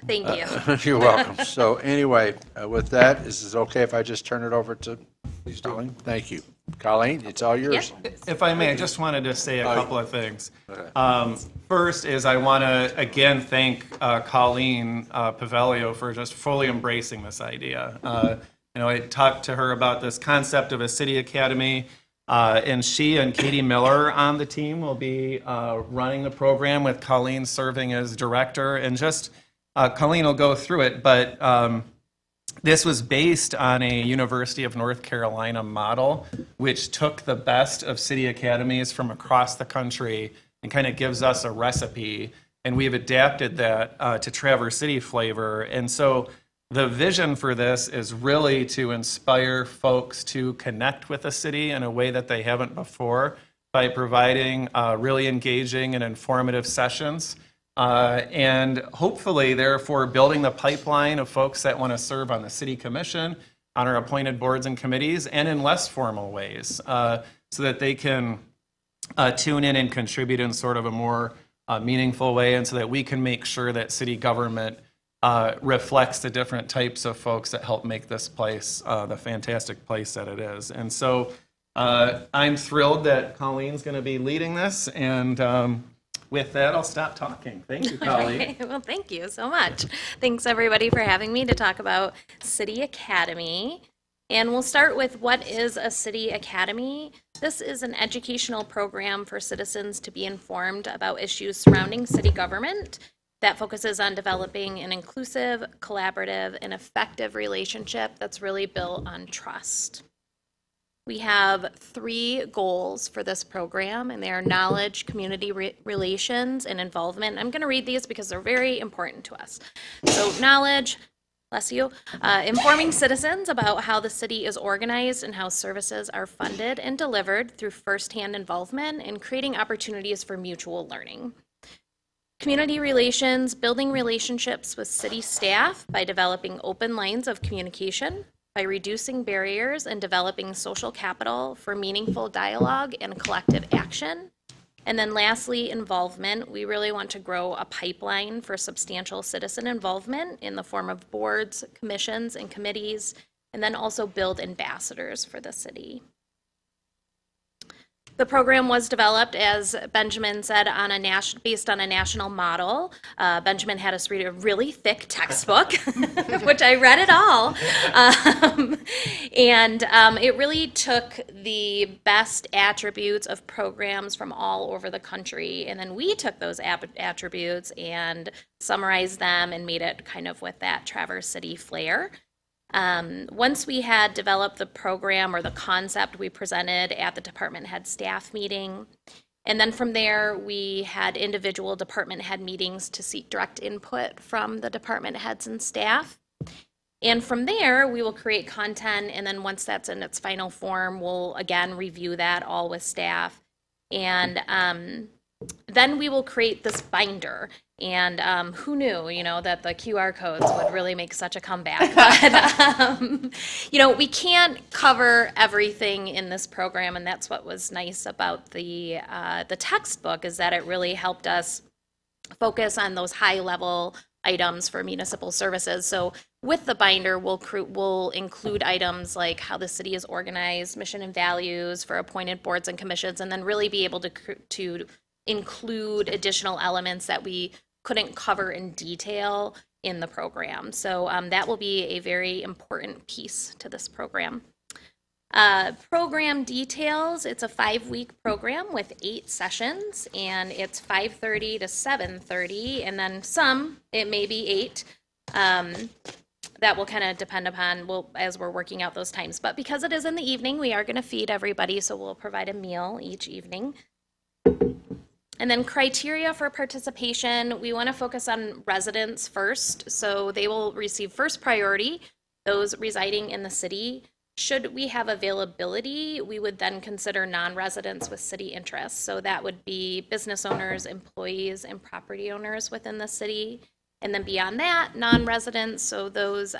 Thank you. You're welcome. So anyway, with that, is it okay if I just turn it over to Colleen? Thank you. Colleen, it's all yours. If I may, I just wanted to say a couple of things. First is I want to again thank Colleen Pavelio for just fully embracing this idea. I talked to her about this concept of a city academy. And she and Katie Miller on the team will be running the program with Colleen serving as director. And just Colleen will go through it, but this was based on a University of North Carolina model, which took the best of city academies from across the country and kind of gives us a recipe. And we've adapted that to Traverse City flavor. And so the vision for this is really to inspire folks to connect with the city in a way that they haven't before by providing really engaging and informative sessions. And hopefully, therefore, building the pipeline of folks that want to serve on the city commission, on our appointed boards and committees, and in less formal ways, so that they can tune in and contribute in sort of a more meaningful way, and so that we can make sure that city government reflects the different types of folks that help make this place the fantastic place that it is. And so I'm thrilled that Colleen's going to be leading this, and with that, I'll stop talking. Thank you, Colleen. Well, thank you so much. Thanks, everybody, for having me to talk about City Academy. And we'll start with what is a City Academy. This is an educational program for citizens to be informed about issues surrounding city government that focuses on developing an inclusive, collaborative, and effective relationship that's really built on trust. We have 3 goals for this program, and they are knowledge, community relations, and involvement. I'm going to read these because they're very important to us. So knowledge, bless you, informing citizens about how the city is organized and how services are funded and delivered through firsthand involvement, and creating opportunities for mutual learning. Community relations, building relationships with city staff by developing open lines of communication, by reducing barriers and developing social capital for meaningful dialogue and collective action. And then lastly, involvement. We really want to grow a pipeline for substantial citizen involvement in the form of boards, commissions, and committees, and then also build ambassadors for the city. The program was developed, as Benjamin said, based on a national model. Benjamin had us read a really thick textbook, which I read it all. It really took the best attributes of programs from all over the country, and then we took those attributes and summarized them and made it kind of with that Traverse City flair. Once we had developed the program or the concept, we presented at the department head staff meeting. And then from there, we had individual department head meetings to seek direct input from the department heads and staff. And from there, we will create content. And then once that's in its final form, we'll again review that all with staff. And then we will create this binder. And who knew, that the QR codes would really make such a comeback. But, we can't cover everything in this program, and that's what was nice about the textbook, is that it really helped us focus on those high-level items for municipal services. So with the binder, we'll include items like how the city is organized, mission and values for appointed boards and commissions, and then really be able to include additional elements that we couldn't cover in detail in the program. So that will be a very important piece to this program. Program details, it's a 5-week program with 8 sessions, and it's 5:30 to 7:30, and then it may be 8. That will kind of depend upon, as we're working out those times. But because it is in the evening, we are going to feed everybody, so we'll provide a meal each evening. And then criteria for participation, we want to focus on residents first, so they will receive first priority, those residing in the city. Should we have availability, we would then consider non-residents with city interests. So that would be business owners, employees, and property owners within the city. And then beyond that, non-residents, so those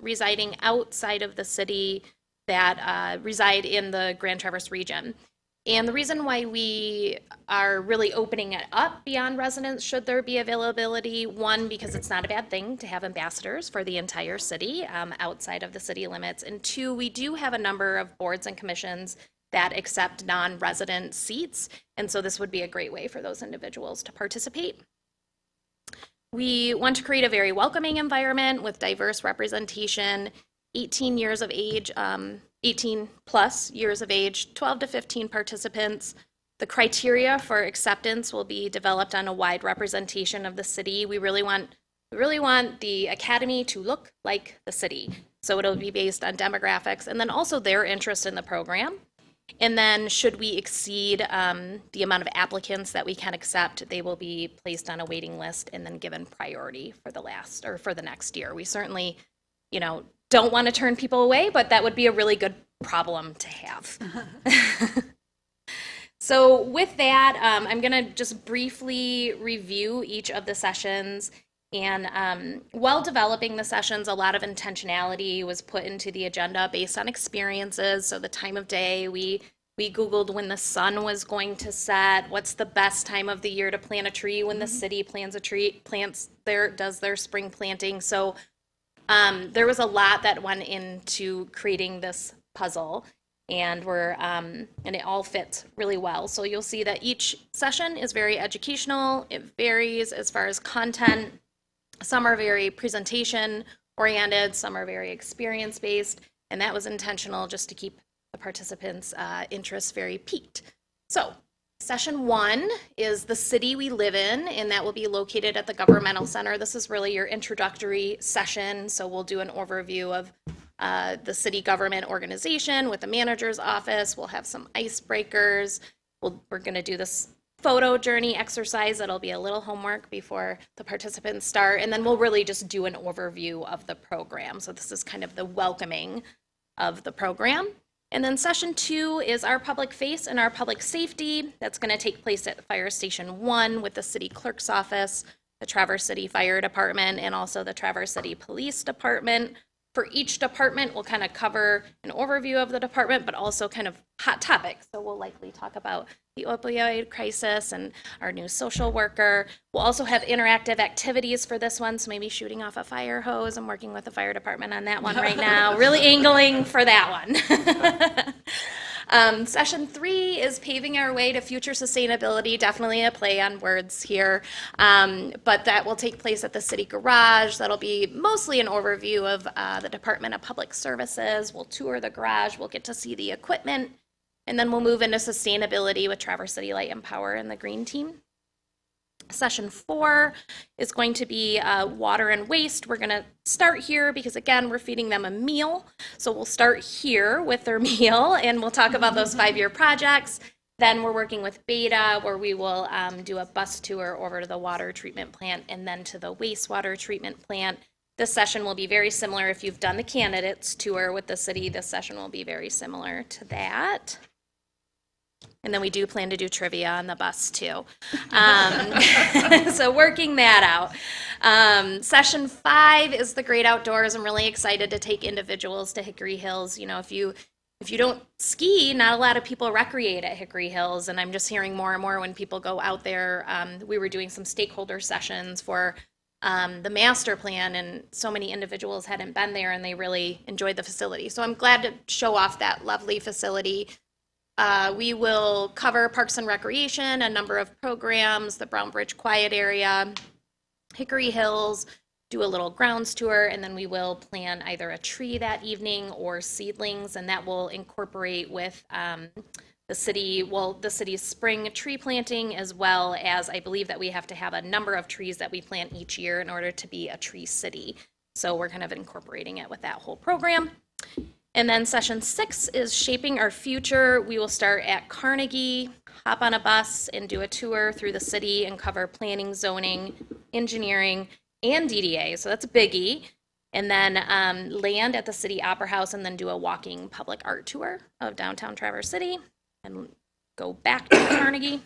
residing outside of the city that reside in the Grand Traverse region. And the reason why we are really opening it up beyond residents, should there be availability, 1, because it's not a bad thing to have ambassadors for the entire city outside of the city limits. And 2, we do have a number of boards and commissions that accept non-resident seats. And so this would be a great way for those individuals to participate. We want to create a very welcoming environment with diverse representation 18 years of age, 18 plus years of age, 12 to 15 participants. The criteria for acceptance will be developed on a wide representation of the city. We really want the academy to look like the city. So it'll be based on demographics and then also their interest in the program. And then should we exceed the amount of applicants that we can accept, they will be placed on a waiting list and then given priority for the next year. We certainly, don't want to turn people away, but that would be a really good problem to have. So with that, I'm going to just briefly review each of the sessions. And while developing the sessions, a lot of intentionality was put into the agenda based on experiences. So the time of day, we Googled when the sun was going to set, what's the best time of the year to plant a tree when the city does their spring planting. So there was a lot that went into creating this puzzle. And and it all fits really well. So you'll see that each session is very educational. It varies as far as content. Some are very presentation oriented, some are very experience based, and that was intentional just to keep the participants' interests very piqued. So session 1 is the city we live in, and that will be located at the Governmental Center. This is really your introductory session, so we'll do an overview of the city government organization with the manager's office. We'll have some icebreakers. We're going to do this photo journey exercise. That'll be a little homework before the participants start. And then we'll really just do an overview of the program. So this is kind of the welcoming of the program. And then session 2 is our public face and our public safety. That's going to take place at Fire Station 1 with the city clerk's office, the Traverse City Fire Department, and also the Traverse City Police Department. For each department, we'll kind of cover an overview of the department, but also kind of hot topics. So we'll likely talk about the opioid crisis and our new social worker. We'll also have interactive activities for this one, so maybe shooting off a fire hose. I'm working with the fire department on that one right now, really angling for that one. Session 3 is paving our way to future sustainability, definitely a play on words here, but that will take place at the city garage. That'll be mostly an overview of the Department of Public Services. We'll tour the garage, we'll get to see the equipment, and then we'll move into sustainability with Traverse City Light and Power and the green team. Session 4 is going to be water and waste. We're going to start here because, again, we're feeding them a meal. So we'll start here with their meal, and we'll talk about those 5-year projects. Then we're working with Beta, where we will do a bus tour over to the water treatment plant and then to the wastewater treatment plant. This session will be very similar. If you've done the candidates tour with the city, this session will be very similar to that. And then we do plan to do trivia on the bus too. So working that out. Session 5 is the great outdoors. I'm really excited to take individuals to Hickory Hills. If you don't ski, not a lot of people recreate at Hickory Hills, and I'm just hearing more and more when people go out there. We were doing some stakeholder sessions for the master plan, and so many individuals hadn't been there and they really enjoyed the facility. So I'm glad to show off that lovely facility. We will cover Parks and Recreation, a number of programs, the Brown Bridge Quiet Area, Hickory Hills, do a little grounds tour, and then we will plan either a tree that evening or seedlings, and that will incorporate with the city's spring tree planting, as well as I believe that we have to have a number of trees that we plant each year in order to be a tree city. So we're kind of incorporating it with that whole program. And then session 6 is shaping our future. We will start at Carnegie, hop on a bus and do a tour through the city and cover planning, zoning, engineering, and DDA. So that's a biggie. And then land at the City Opera House and then do a walking public art tour of downtown Traverse City and go back to Carnegie.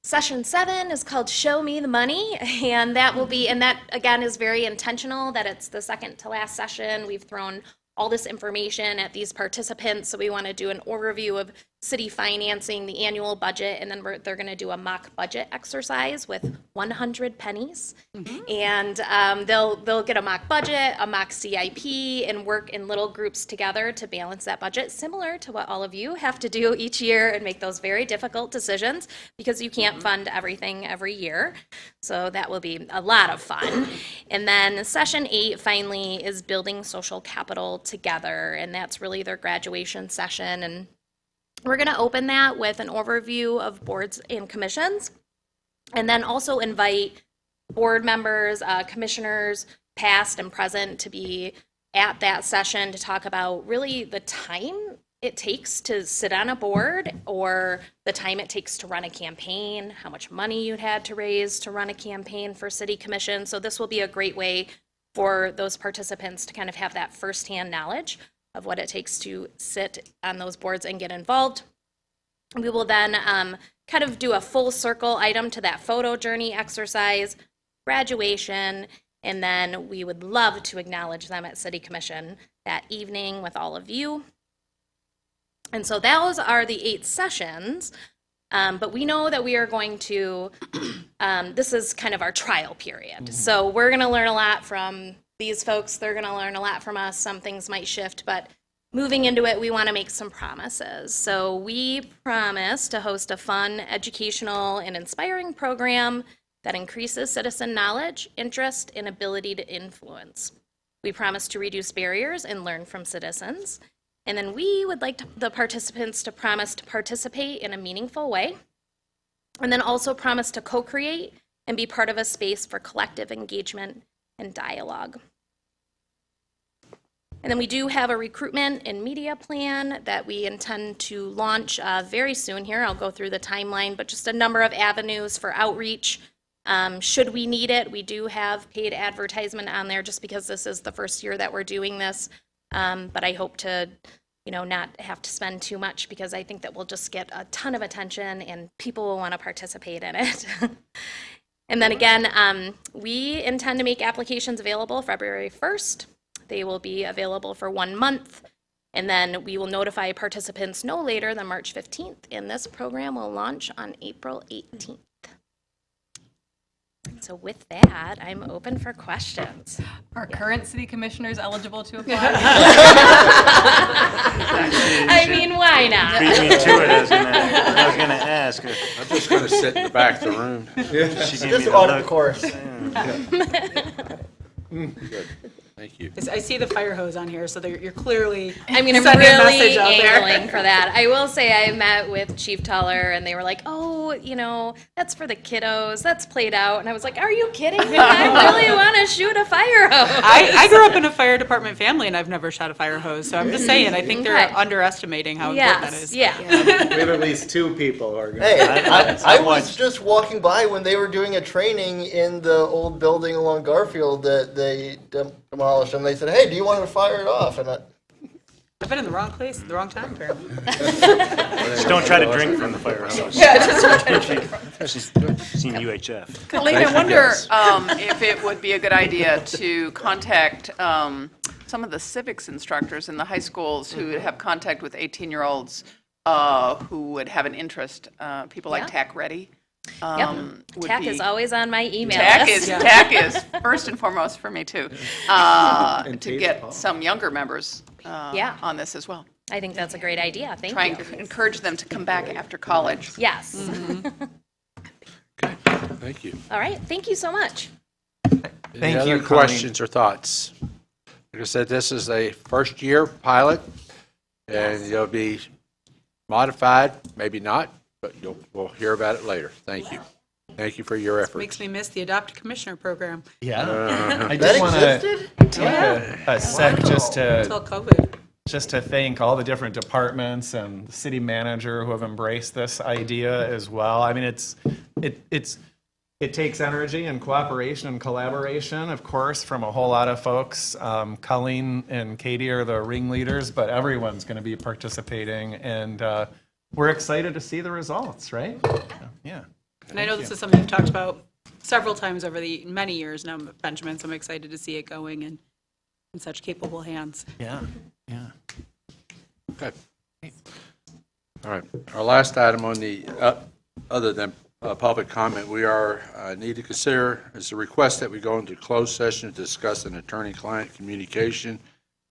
Session 7 is called Show Me the Money, and that again is very intentional that it's the second to last session. We've thrown all this information at these participants, so we want to do an overview of city financing the annual budget, and then they're going to do a mock budget exercise with 100 pennies. And they'll get a mock budget, a mock CIP, and work in little groups together to balance that budget, similar to what all of you have to do each year and make those very difficult decisions because you can't fund everything every year. So that will be a lot of fun. And then session 8 finally is building social capital together, and that's really their graduation session. And we're going to open that with an overview of boards and commissions, and then also invite board members, commissioners, past and present, to be at that session to talk about really the time it takes to sit on a board, or the time it takes to run a campaign, how much money you had to raise to run a campaign for city commission. So this will be a great way for those participants to kind of have that firsthand knowledge of what it takes to sit on those boards and get involved. We will then kind of do a full circle item to that photo journey exercise, graduation, and then we would love to acknowledge them at City Commission that evening with all of you. And so those are the 8 sessions, but we know that we are going to, this is kind of our trial period. So we're going to learn a lot from these folks, they're going to learn a lot from us. Some things might shift, but moving into it, we want to make some promises. So we promise to host a fun, educational, and inspiring program that increases citizen knowledge, interest, and ability to influence. We promise to reduce barriers and learn from citizens. And then we would like the participants to promise to participate in a meaningful way, and then also promise to co-create and be part of a space for collective engagement and dialogue. And then we do have a recruitment and media plan that we intend to launch very soon here. I'll go through the timeline, but just a number of avenues for outreach. Should we need it, we do have paid advertisement on there just because this is the first year that we're doing this. But I hope to, not have to spend too much, because I think that we'll just get a ton of attention and people will want to participate in it. And then again, we intend to make applications available February 1st. They will be available for 1 month, and then we will notify participants no later than March 15th, and this program will launch on April 18th. So with that, I'm open for questions. Are current city commissioners eligible to apply? I mean, why not? Beat me to it, I was gonna ask. I'm just going to sit in the back of the room. She gave me Just the on the look. course. Good. Thank you. I see the fire hose on here, so you're clearly I mean, I'm sending a really message out there. angling for that. I will say I met with Chief Tuller, and they were like, oh, that's for the kiddos. That's played out. And I was like, are you kidding me? I really want to shoot a fire hose. I grew up in a fire department family, and I've never shot a fire hose, so I'm just saying, I think they're Okay. underestimating how important that Yes, is. yeah. We have at least 2 people who are going to. Hey, I was just walking by when they were doing a training in the old building along Garfield that they demolished, and they said, hey, do you want to fire it off? And I've been in the wrong place at the wrong time, apparently. Just don't try to drink from the fire hose. She's seen UHF. Colleen, I wonder if it would be a good idea to contact some of the civics instructors in the high schools who would have contact with 18-year-olds who would have an interest, people like Yeah. TAC Ready. would TAC be- is always on my email TAC list. is, TAC is first and foremost for me too, to Tate get Paul. some younger members Yeah. on this as well. I think that's a great idea. Thank Try you. and encourage them to come back after college. Yes. Okay, thank you. All right. Thank you so much. Thank Any you, other Colleen. questions or thoughts? Like I said, this is a first-year pilot, and it'll be modified, maybe not, but we'll hear about it later. Thank you. Thank you for your efforts. Makes me miss the Adopt a Commissioner program Yeah. I that did want to existed? take a sec until COVID. just to thank all the different departments and the city manager who have embraced this idea as well. I mean, it takes energy and cooperation and collaboration, of course, from a whole lot of folks. Colleen and Katie are the ringleaders, but everyone's going to be participating, and we're excited to see the results, right? Yeah. And I know this is something you've talked about several times over the many years now, Benjamin, so I'm excited to see it going in such capable hands. Yeah. Yeah. Okay. All right. Our last item on the, other than public comment, we are, need to consider is a request that we go into closed session to discuss an attorney-client communication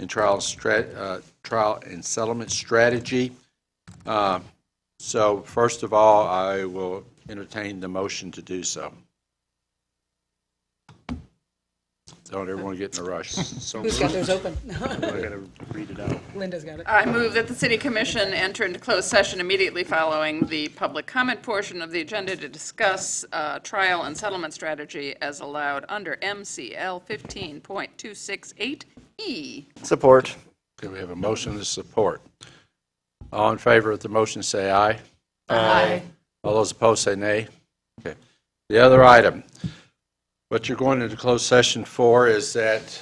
and trial and settlement strategy. So first of all, I will entertain the motion to do so. Don't everyone get in a rush. Who's got theirs open? I gotta read it out. Linda's got it. I move that the city commission enter into closed session immediately following the public comment portion of the agenda to discuss trial and settlement strategy as allowed under MCL 15.268E. Support. Okay, we have a motion to support. All in favor of the motion, say aye. Aye. All those opposed, say nay. Okay. The other item, what you're going into closed session for is that,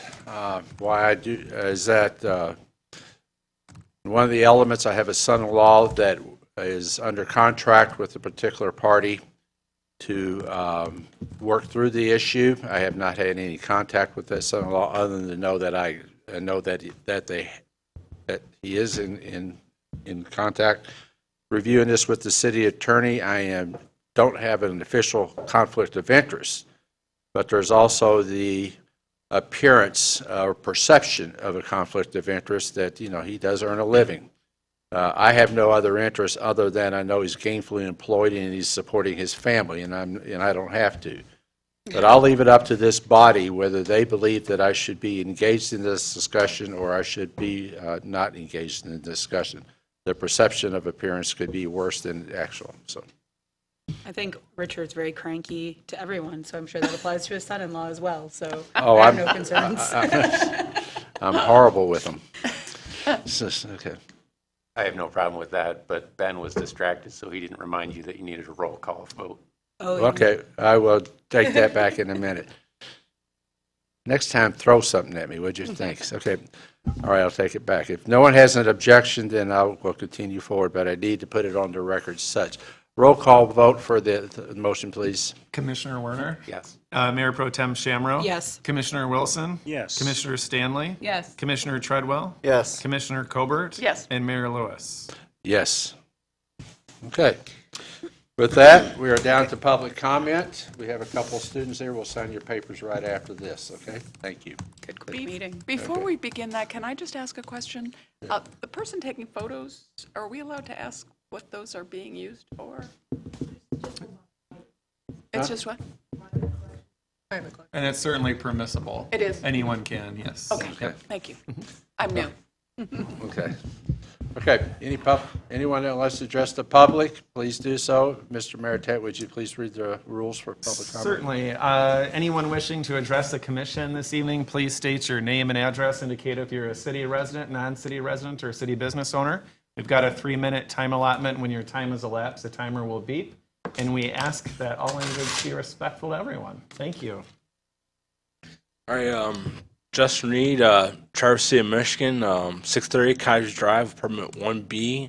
one of the elements, I have a son-in-law that is under contract with a particular party to work through the issue. I have not had any contact with that son-in-law other than to know that I know that he is in contact. Reviewing this with the city attorney, don't have an official conflict of interest, but there's also the appearance or perception of a conflict of interest that, he does earn a living. I have no other interest other than I know he's gainfully employed and he's supporting his family, and I don't have to. But I'll leave it up to this body whether they believe that I should be engaged in this discussion or I should be not engaged in the discussion. The perception of appearance could be worse than actual. So. I think Richard's very cranky to everyone, so I'm sure that applies to his son-in-law as well, so Oh, I have no concerns. I'm horrible with them. Okay. I have no problem with that, but Ben was distracted, so he didn't remind you that you needed a roll call vote. Oh, yeah. Okay, I will take that back in a minute. Next time, throw something at me, would you? Thanks. Okay. All right, I'll take it back. If no one has an objection, then we'll continue forward, but I need to put it on the record as such. Roll call vote for the motion, please. Commissioner Werner? Yes. Mayor Pro Tem Shamro? Yes. Commissioner Wilson? Yes. Commissioner Stanley? Yes. Commissioner Treadwell? Yes. Commissioner Colbert? Yes. And Mayor Lewis? Yes. Okay. With that, we are down to public comment. We have a couple of students here. We'll sign your papers right after this, okay? Thank you. Good quick meeting. Before we begin that, can I just ask a question? The person taking photos, are we allowed to ask what those are being used for? It's just what? And it's certainly permissible. It is? Anyone can, yes. Okay, thank you. I'm new. Okay. Okay, anyone that wants to address the public, please do so. Mr. Mariette, would you please read the rules for public comment? Certainly. Anyone wishing to address the commission this evening, please state your name and address, indicate if you're a city resident, non-city resident, or city business owner. We've got a 3-minute time allotment. When your time is elapsed, the timer will beep. And we ask that all language be respectful to everyone. Thank you. All right, Justin Reed, Traverse City of Michigan, 630 Cottage Drive, apartment 1B.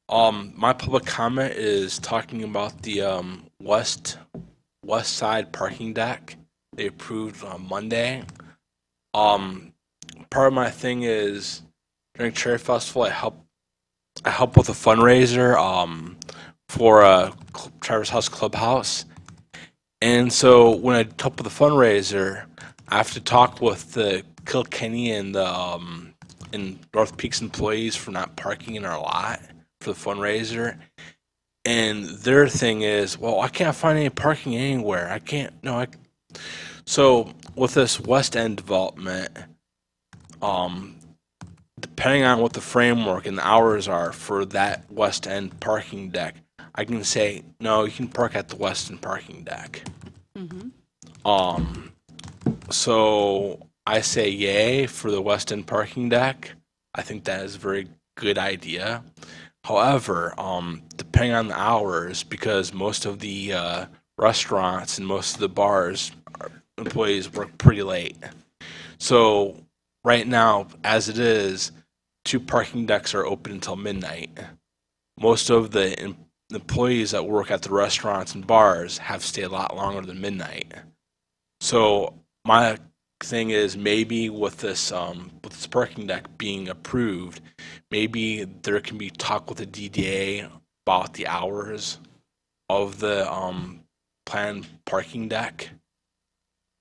My public comment is talking about the west side parking deck they approved on Monday. Part of my thing is during Cherry Festival, I help with a fundraiser for Traverse House Clubhouse. And so when I help with the fundraiser, I have to talk with the Kilkenny and the and North Peaks employees for not parking in our lot for the fundraiser. And their thing is, well, I can't find any parking anywhere. So with this West End development, depending on what the framework and the hours are for that West End parking deck, I can say, no, you can park at the West End parking deck. So I say yay for the West End parking deck. I think that is a very good idea. However, depending on the hours, because most of the restaurants and most of the bars, employees work pretty late. So right now, as it is, 2 parking decks are open until midnight. Most of the employees that work at the restaurants and bars have stayed a lot longer than midnight. So my thing is maybe with this parking deck being approved, maybe there can be talk with the DDA about the hours of the planned parking deck.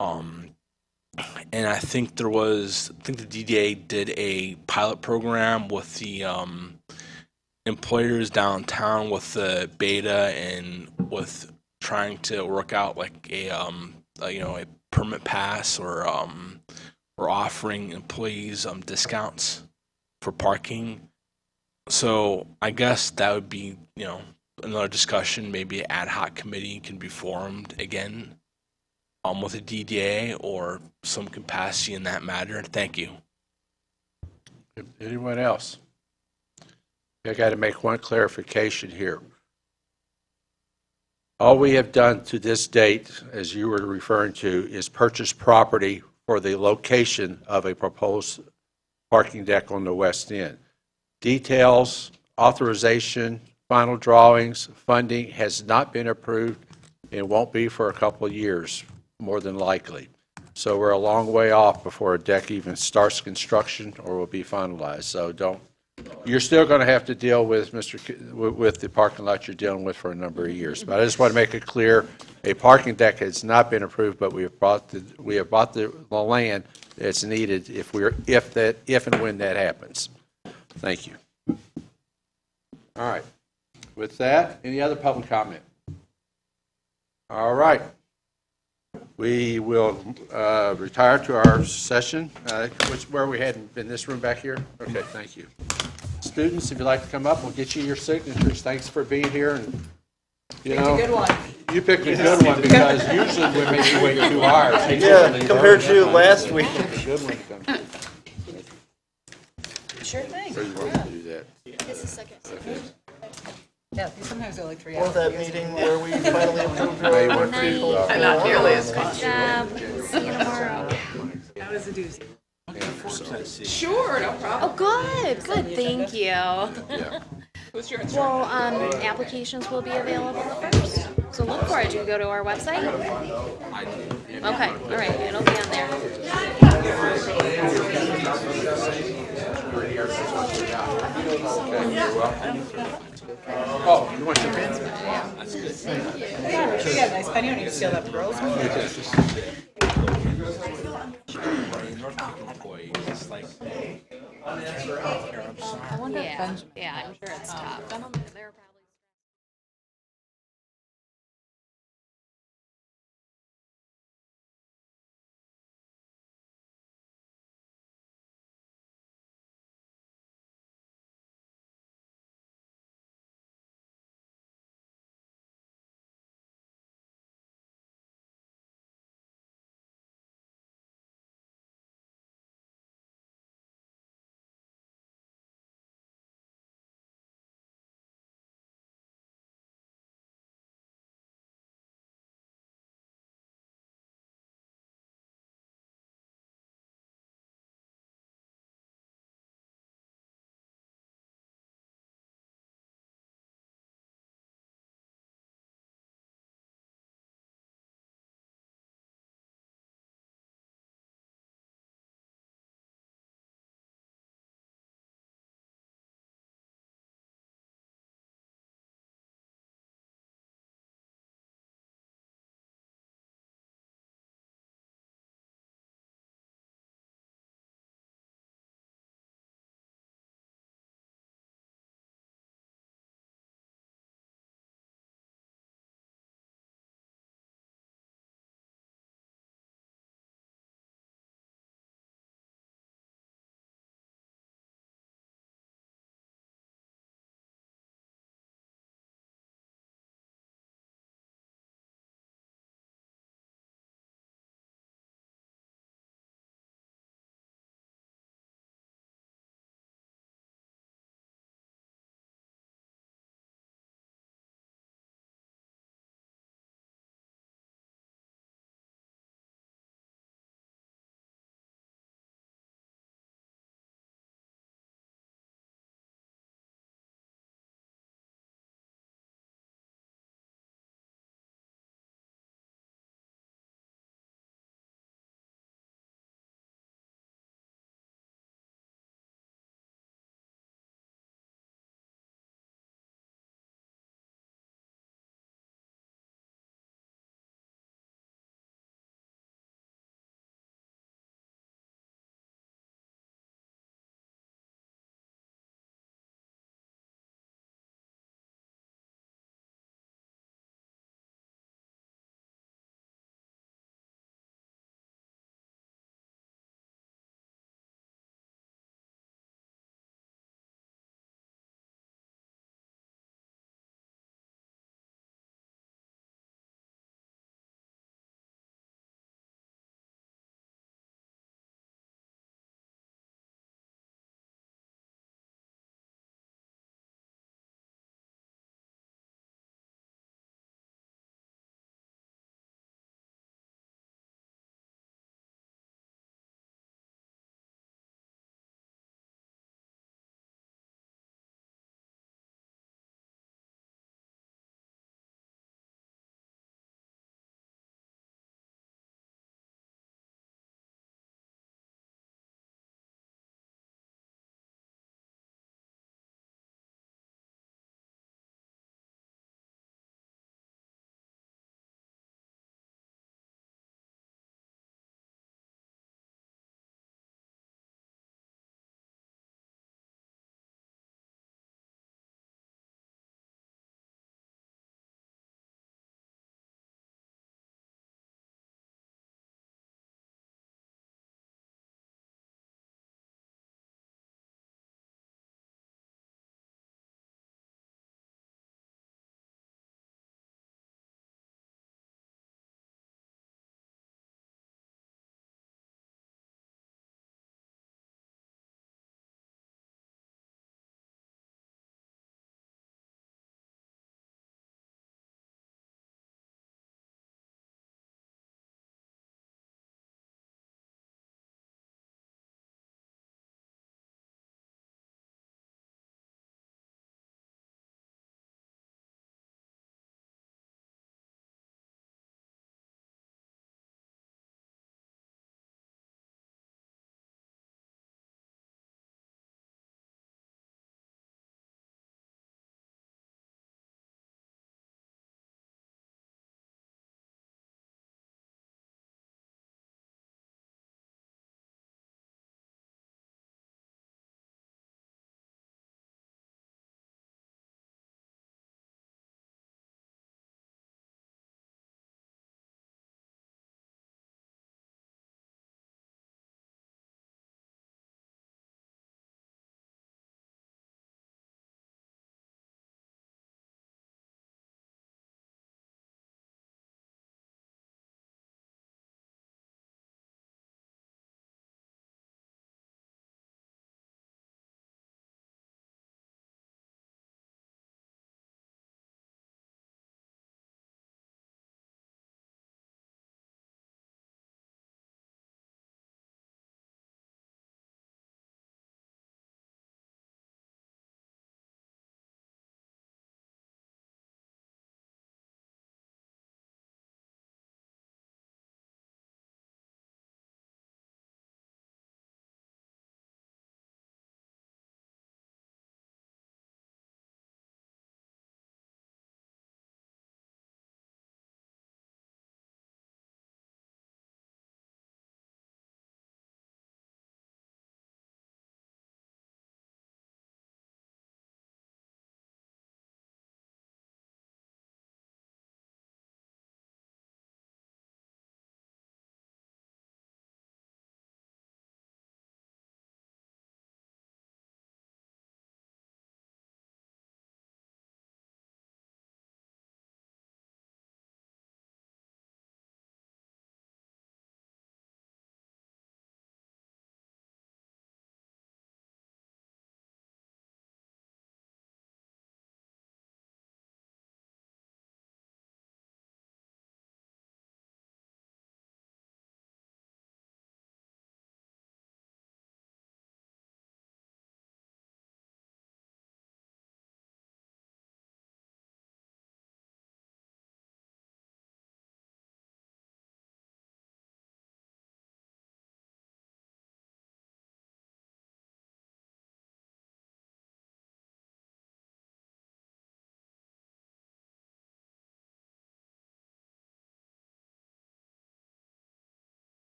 And I think the DDA did a pilot program with the employers downtown with the beta and with trying to work out like a permit pass or offering employees discounts for parking. So I guess that would be another discussion. Maybe an ad hoc committee can be formed again with a DDA or some capacity in that matter. Thank you. Anyone else? I got to make one clarification here. All we have done to this date, as you were referring to, is purchase property for the location of a proposed parking deck on the west end. Details, authorization, final drawings, funding has not been approved and won't be for a couple of years, more than likely. So we're a long way off before a deck even starts construction or will be finalized. So you're still going to have to deal with with the parking lot you're dealing with for a number of years. But I just want to make it clear, a parking deck has not been approved, but we have bought the land that's needed if and when that happens. Thank you. All right. With that, any other public comment? All right. We will retire to our session. Where are we heading? In this room back here? Okay, thank you. Students, if you'd like to come up, we'll get you your signatures. Thanks for being here. And Picked a good one. You picked a good one because usually we make you wait 2 hours. Yeah, compared to last week. Good one to come. Sure thing. So you want to do that? This is second. Okay. Yeah, sometimes they're like 3 What hours. was that meeting where we finally approved Now you our want people? to, Not nearly as fun. Good job. See you tomorrow. That was a doozy. so, Sure, no problem. Oh, good, good, thank you. yeah. Who's your Well, applications will be available first, so look for it. You go to our website? Okay, all right, it'll be on there. Okay, you're welcome. Oh, you want your pens? Yeah, nice pen. You don't need to steal that from girls. I wonder if Benjamin. Yeah, I'm sure it's tough. They're probably.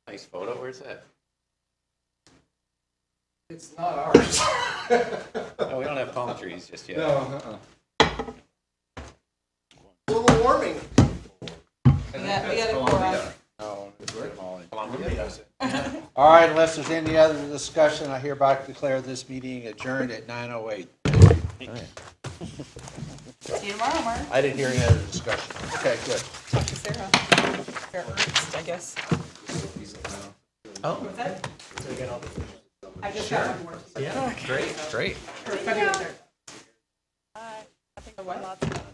Nice photo, where's that? It's not ours. Oh, we don't have palm trees just yet. No, Global warming. We got a quorum. No, all right, unless there's any other discussion, I hereby declare this meeting adjourned at 9:08. See you tomorrow, Mark. I didn't hear any other discussion. Okay, good. Talk to Sarah. Sarah Ernst, I guess. Oh, What's that? I just got one more. yeah, great. For February 3rd. I think the what?